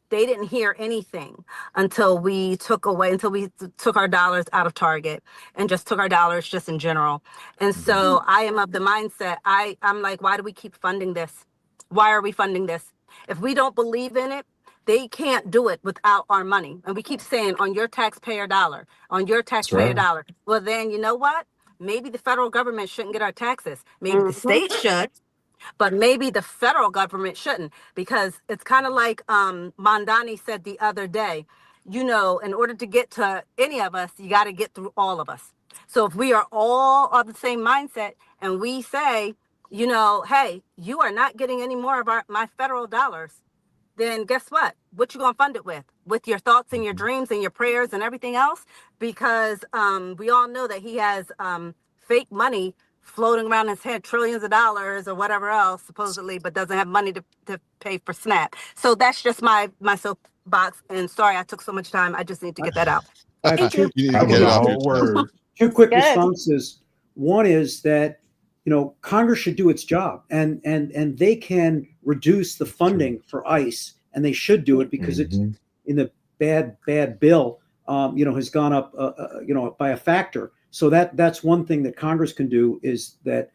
S23: they didn't hear anything until we took our dollars out of Target and just took our dollars just in general. And so I am of the mindset, I'm like, why do we keep funding this? Why are we funding this? If we don't believe in it, they can't do it without our money. And we keep saying, on your taxpayer dollar, on your taxpayer dollar. Well, then you know what? Maybe the federal government shouldn't get our taxes. Maybe the state should, but maybe the federal government shouldn't, because it's kind of like Mondani said the other day, in order to get to any of us, you got to get through all of us. So if we are all of the same mindset and we say, hey, you are not getting any more of my federal dollars, then guess what? What you gonna fund it with? With your thoughts and your dreams and your prayers and everything else? Because we all know that he has fake money floating around his head trillions of dollars or whatever else, supposedly, but doesn't have money to pay for SNAP. So that's just my soapbox. And sorry I took so much time. I just need to get that out. Thank you.
S1: You need to
S17: That
S1: get
S17: was
S1: it
S17: a
S1: off your
S17: whole
S1: chest.
S17: word.
S4: Two quick
S23: Good.
S4: responses. One is that, Congress should do its job, and they can reduce the funding for ICE, and they should do it because it's in the bad bill, has gone up, by a factor. So that's one thing that Congress can do, is that,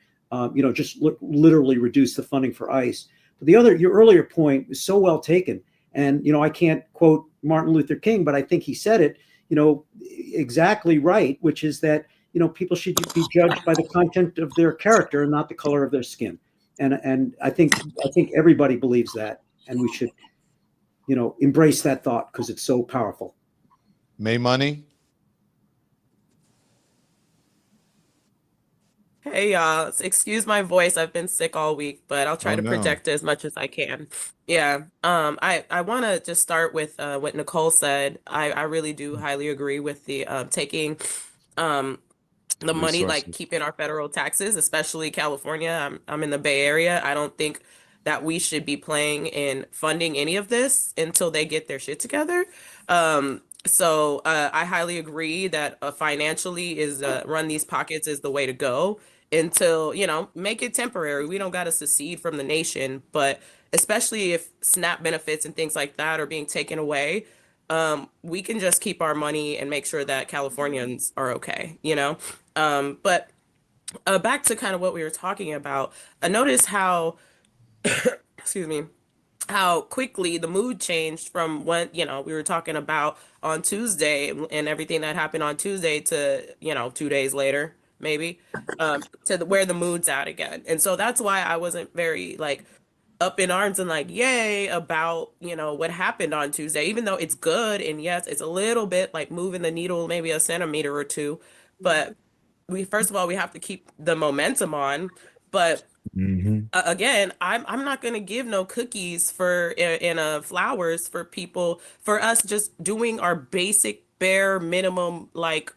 S4: just literally reduce the funding for ICE. But your earlier point is so well taken. And, I can't quote Martin Luther King, but I think he said it, exactly right, which is that, people should be judged by the content of their character and not the color of their skin. And I think everybody believes that, and we should, embrace that thought because it's so powerful.
S1: May Money.
S3: Hey y'all, excuse my voice. I've been sick all week, but I'll try
S1: Oh
S3: to
S1: no.
S3: project as much as I can. Yeah. I want to just start with what Nicole said. I really do highly agree with the taking the money, like
S1: Resources.
S3: keeping our federal taxes, especially California. I'm in the Bay Area. I don't think that we should be playing in funding any of this until they get their shit together. So I highly agree that financially is run these pockets is the way to go until, make it temporary. We don't got to secede from the nation, but especially if SNAP benefits and things like that are being taken away, we can just keep our money and make sure that Californians are okay, But back to kind of what we were talking about, I noticed how, excuse me, how quickly the mood changed from when, we were talking about on Tuesday and everything that happened on Tuesday to, 2 days later, maybe, where the mood's at again. And so that's why I wasn't very like up in arms and like, yay, about, what happened on Tuesday, even though it's good. And yes, it's a little bit like moving the needle, maybe a centimeter or two. But first of all, we have to keep the momentum on. But again, I'm not gonna give no cookies and flowers for people for us just doing our basic bare minimum like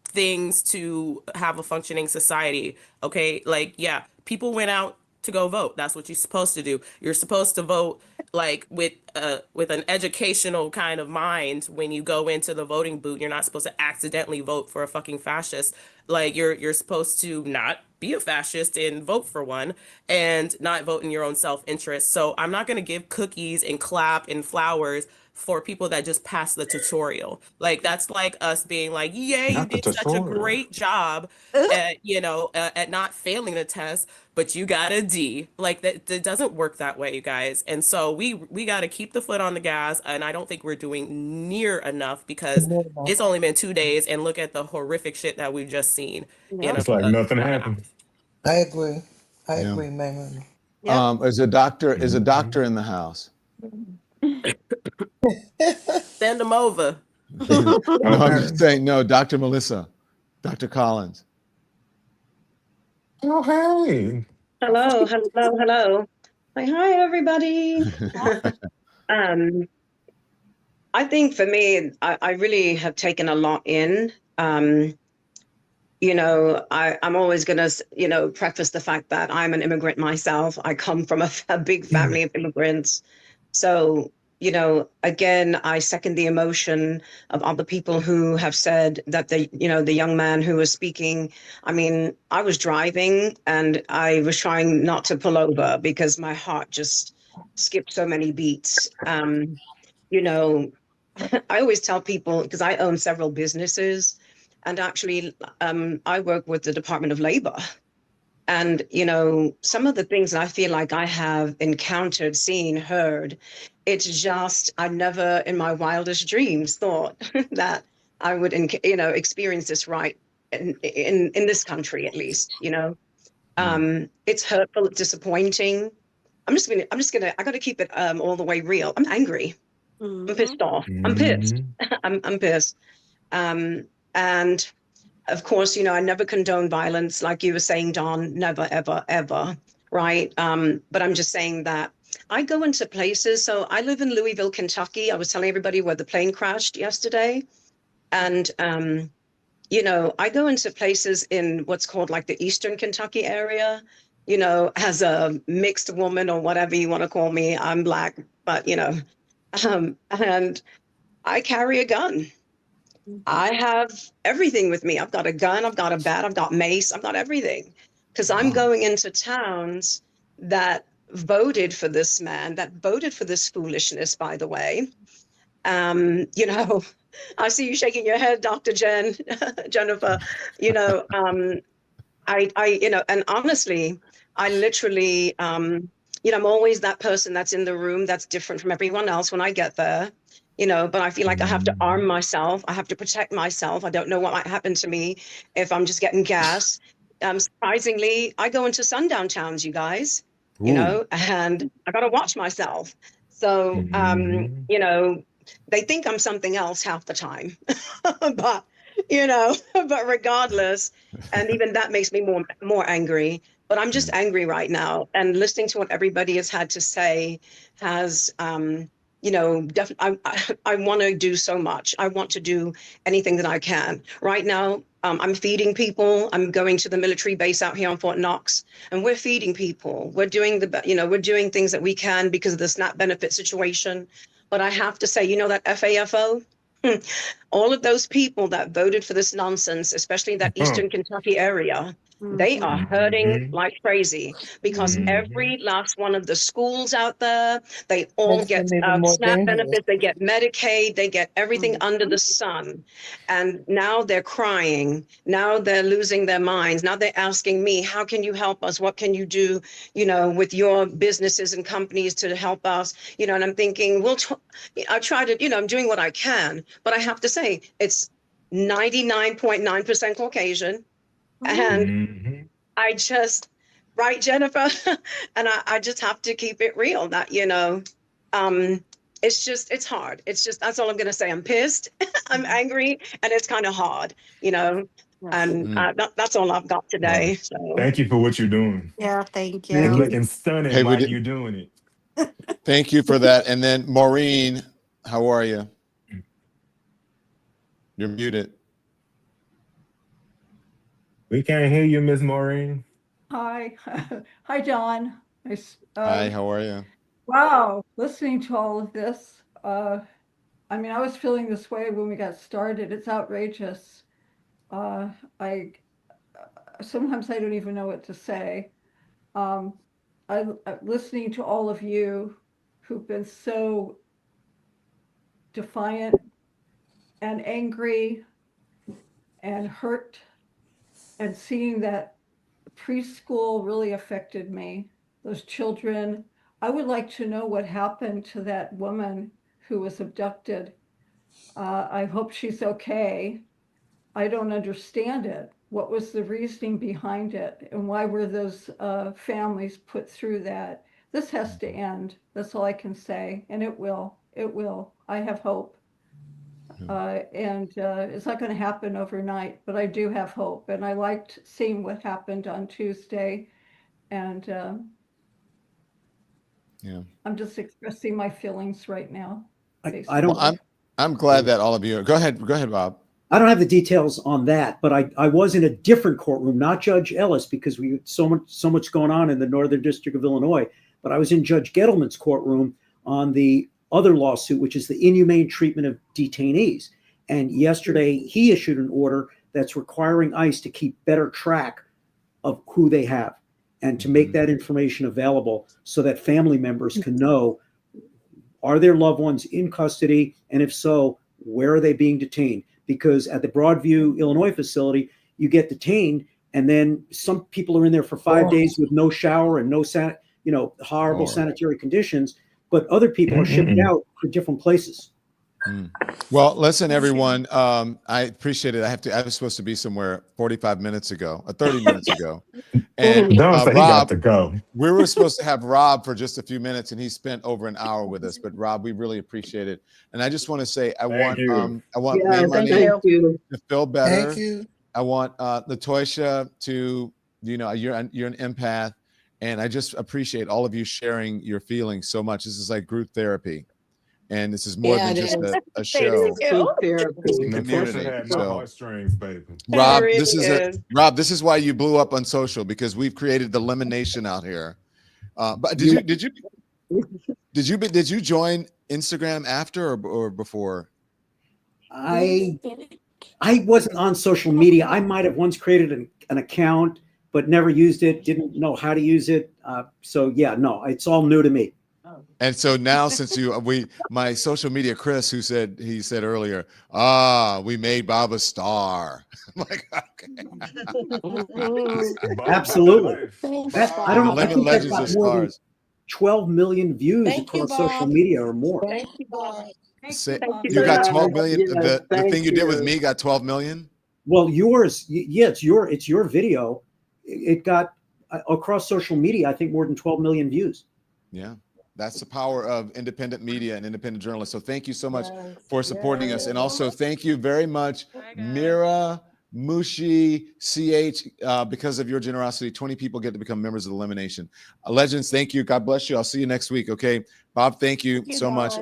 S3: things to have a functioning society. Okay, like yeah, people went out to go vote. That's what you're supposed to do. You're supposed to vote like with an educational kind of mind when you go into the voting booth. You're not supposed to accidentally vote for a fucking fascist. Like you're supposed to not be a fascist and vote for one and not vote in your own self-interest. So I'm not going to give cookies and clap and flowers for people that just pass the tutorial. Like that's like us being like, "Yay, you
S17: Not the
S3: did such a
S17: tutorial.
S3: great job at, at not failing the test, but you got a D." Like that it doesn't work that way, you guys. And so we got to keep the foot on the gas, and I don't think we're doing near enough because it's only been 2 days and look at the horrific shit that we've just seen in
S13: It's like nothing
S3: a
S13: happened.
S15: I agree. I
S1: Yeah.
S15: agree, Megan.
S1: Is a doctor in the house?
S3: Send them over.
S1: No, I'm just saying, no, Dr. Melissa, Dr. Collins.
S13: Oh, hey.
S5: Hello. Like, hi, everybody. I think for me, I really have taken a lot in. I'm always going to, preface the fact that I'm an immigrant myself. I come from a big family of immigrants. So, again, I second the emotion of other people who have said that the young man who was speaking, I mean, I was driving and I was trying not to pull over because my heart just skipped so many beats. I always tell people, because I own several businesses, and actually I work with the Department of Labor. And, some of the things that I feel like I have encountered, seen, heard, it's just, I never in my wildest dreams thought that I would, experience this right in this country, at least, It's hurtful, it's disappointing. I got to keep it all the way real. I'm angry. I'm pissed off. I'm pissed. I'm pissed. And of course, I never condone violence, like you were saying, Don, never, ever, ever, right? But I'm just saying that I go into places. So I live in Louisville, Kentucky. I was telling everybody where the plane crashed yesterday. And I go into places in what's called like the Eastern Kentucky area, as a mixed woman or whatever you want to call me. I'm Black, but, and I carry a gun. I have everything with me. I've got a gun, I've got a bat, I've got mace, I've got everything. Because I'm going into towns that voted for this man, that voted for this foolishness, by the way. You know, I see you shaking your head, Dr. Jennifer. And honestly, I literally, I'm always that person that's in the room that's different from everyone else when I get there, but I feel like I have to arm myself. I have to protect myself. I don't know what might happen to me if I'm just getting gas. Surprisingly, I go into sundown towns, you guys, and I got to watch myself. So, they think I'm something else half the time, but but regardless, and even that makes me more angry. But I'm just angry right now, and listening to what everybody has had to say has, definitely. I want to do so much. I want to do anything that I can. Right now, I'm feeding people. I'm going to the military base out here on Fort Knox, and we're feeding people. We're doing we're doing things that we can because of the SNAP benefit situation. But I have to say, that FAFO, all of those people that voted for this nonsense, especially that Eastern Kentucky area, they are hurting like crazy because every last one of the schools out there, they all
S6: Makes
S5: get
S6: them even more
S5: SNAP
S6: dangerous.
S5: benefits, they get Medicaid, they get everything under the sun. And now they're crying. Now they're losing their minds. Now they're asking me, how can you help us? What can you do, with your businesses and companies to help us? And I'm thinking, I try to, I'm doing what I can, but I have to say it's 99.9% Caucasian. And I just, right, Jennifer? And I just have to keep it real that, it's hard. That's all I'm going to say. I'm pissed, I'm angry, and it's kind of hard, and that's all I've got today. So
S13: Thank you for what you're doing.
S7: Yeah, thank
S13: And
S7: you.
S13: looking stunning
S1: Hey,
S13: while you're doing it.
S1: thank you for that. And then Maureen, how are you? You're muted.
S13: We can't hear you, Miss Maureen.
S8: Hi. Hi, John.
S1: Hi, how are you?
S8: Wow, listening to all of this. I was feeling this way when we got started. It's outrageous. I sometimes I don't even know what to say. Listening to all of you who've been so defiant and angry and hurt, and seeing that preschool really affected me. Those children, I would like to know what happened to that woman who was abducted. I hope she's okay. I don't understand it. What was the reasoning behind it? And why were those families put through that? This has to end. That's all I can say. And it will. It will. I have hope. It's not going to happen overnight, but I do have hope. And I liked seeing what happened on Tuesday. And I'm just expressing my feelings right now.
S4: I don't.
S1: Well, I'm glad that all of you. Go ahead, Bob.
S4: I don't have the details on that, but I was in a different courtroom, not Judge Ellis, because we had so much going on in the Northern District of Illinois. But I was in Judge Gettleman's courtroom on the other lawsuit, which is the inhumane treatment of detainees. And yesterday he issued an order that's requiring ICE to keep better track of who they have and to make that information available so that family members can know, are their loved ones in custody? And if so, where are they being detained? Because at the Broadview, Illinois facility, you get detained, and then some people are in there for 5 days with no shower and no horrible sanitary conditions, but other people are shipped out for different places.
S1: Well, listen, everyone. I appreciate it. I was supposed to be somewhere 45 minutes ago, 30 minutes ago. And
S13: Don said he got to go.
S1: We were supposed to have Rob for just a few minutes, and he spent over an hour with us. But Rob, we really appreciate it. And I just want to say, I want May Money to feel better.
S15: Thank you.
S1: I want Latoisha to, you're an empath, and I just appreciate all of you sharing your feelings so much. This is like group therapy. And this is more
S19: Yeah,
S1: than
S19: it
S1: just
S19: is.
S1: a show.
S19: It's true therapy.
S1: It's a
S13: The commercial
S1: community.
S13: had my
S1: So
S13: heartstrings, baby.
S1: Rob,
S19: It
S1: this
S19: really is.
S1: Rob, this is why you blew up on social, because we've created the Lemon Nation out here. But did you join Instagram after or before?
S4: I wasn't on social media. I might have once created an account, but never used it. Didn't know how to use it. So yeah, no, it's all new to me.
S1: And so now, since my social media, Chris, he said earlier, we made Bob a star. I'm like, okay.
S4: Absolutely. I don't know. I
S1: Lemon
S4: think I've
S1: Legends
S4: got
S1: of
S4: more than
S1: Stars.
S4: 12 million views
S19: Thank you,
S4: across social
S19: Bob.
S4: media or more.
S19: Thank you, Bob.
S1: You got 12 million.
S19: Yes,
S1: The thing you did with
S19: you.
S1: me got 12 million.
S4: Well, yours, yeah, it's your video. It got across social media, I think, more than 12 million views.
S1: Yeah. That's the power of independent media and independent journalists. So thank you so much for supporting us. And also thank you very much, Mira, Mushi, CH, because of your generosity, 20 people get to become members of the Lemon Nation. Legends, thank you. God bless you. I'll see you next week. Okay. Bob, thank you so much.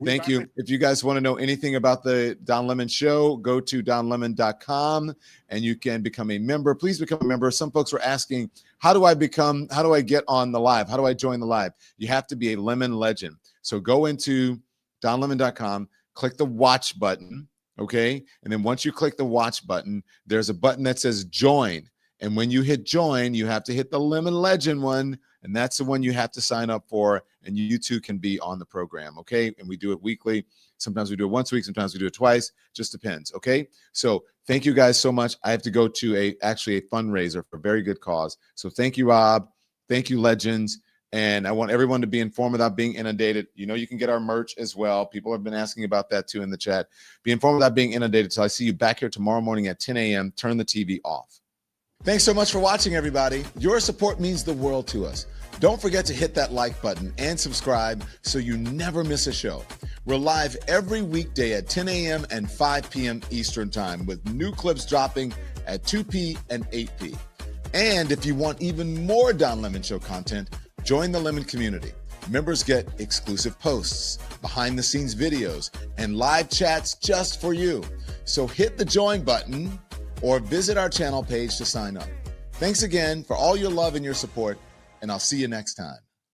S1: Thank you. If you guys want to know anything about the Don Lemon Show, go to donlemon.com and you can become a member. Please become a member. Some folks were asking, how do I get on the live? How do I join the live? You have to be a Lemon Legend. So go into donlemon.com, click the watch button. Okay. And then once you click the watch button, there's a button that says join. And when you hit join, you have to hit the Lemon Legend one. And that's the one you have to sign up for. And you too can be on the program. Okay. And we do it weekly. Sometimes we do it once a week. Sometimes we do it twice. Just depends. Okay. So thank you guys so much. I have to go to actually a fundraiser for a very good cause. So thank you, Rob. Thank you, Legends. And I want everyone to be informed without being inundated. You know, you can get our merch as well. People have been asking about that too in the chat. Be informed without being inundated. So I see you back here tomorrow morning at 10 a.m. Turn the TV off. Thanks so much for watching, everybody. Your support means the world to us. Don't forget to hit that like button and subscribe so you never miss a show. We're live every weekday at 10 a.m. and 5 p.m. Eastern Time with new clips dropping at 2 p. and 8 p. And if you want even more Don Lemon Show content, join the Lemon community. Members get exclusive posts, behind-the-scenes videos, and live chats just for you. So hit the join button or visit our channel page to sign up. Thanks again for all your love and your support, and I'll see you next time.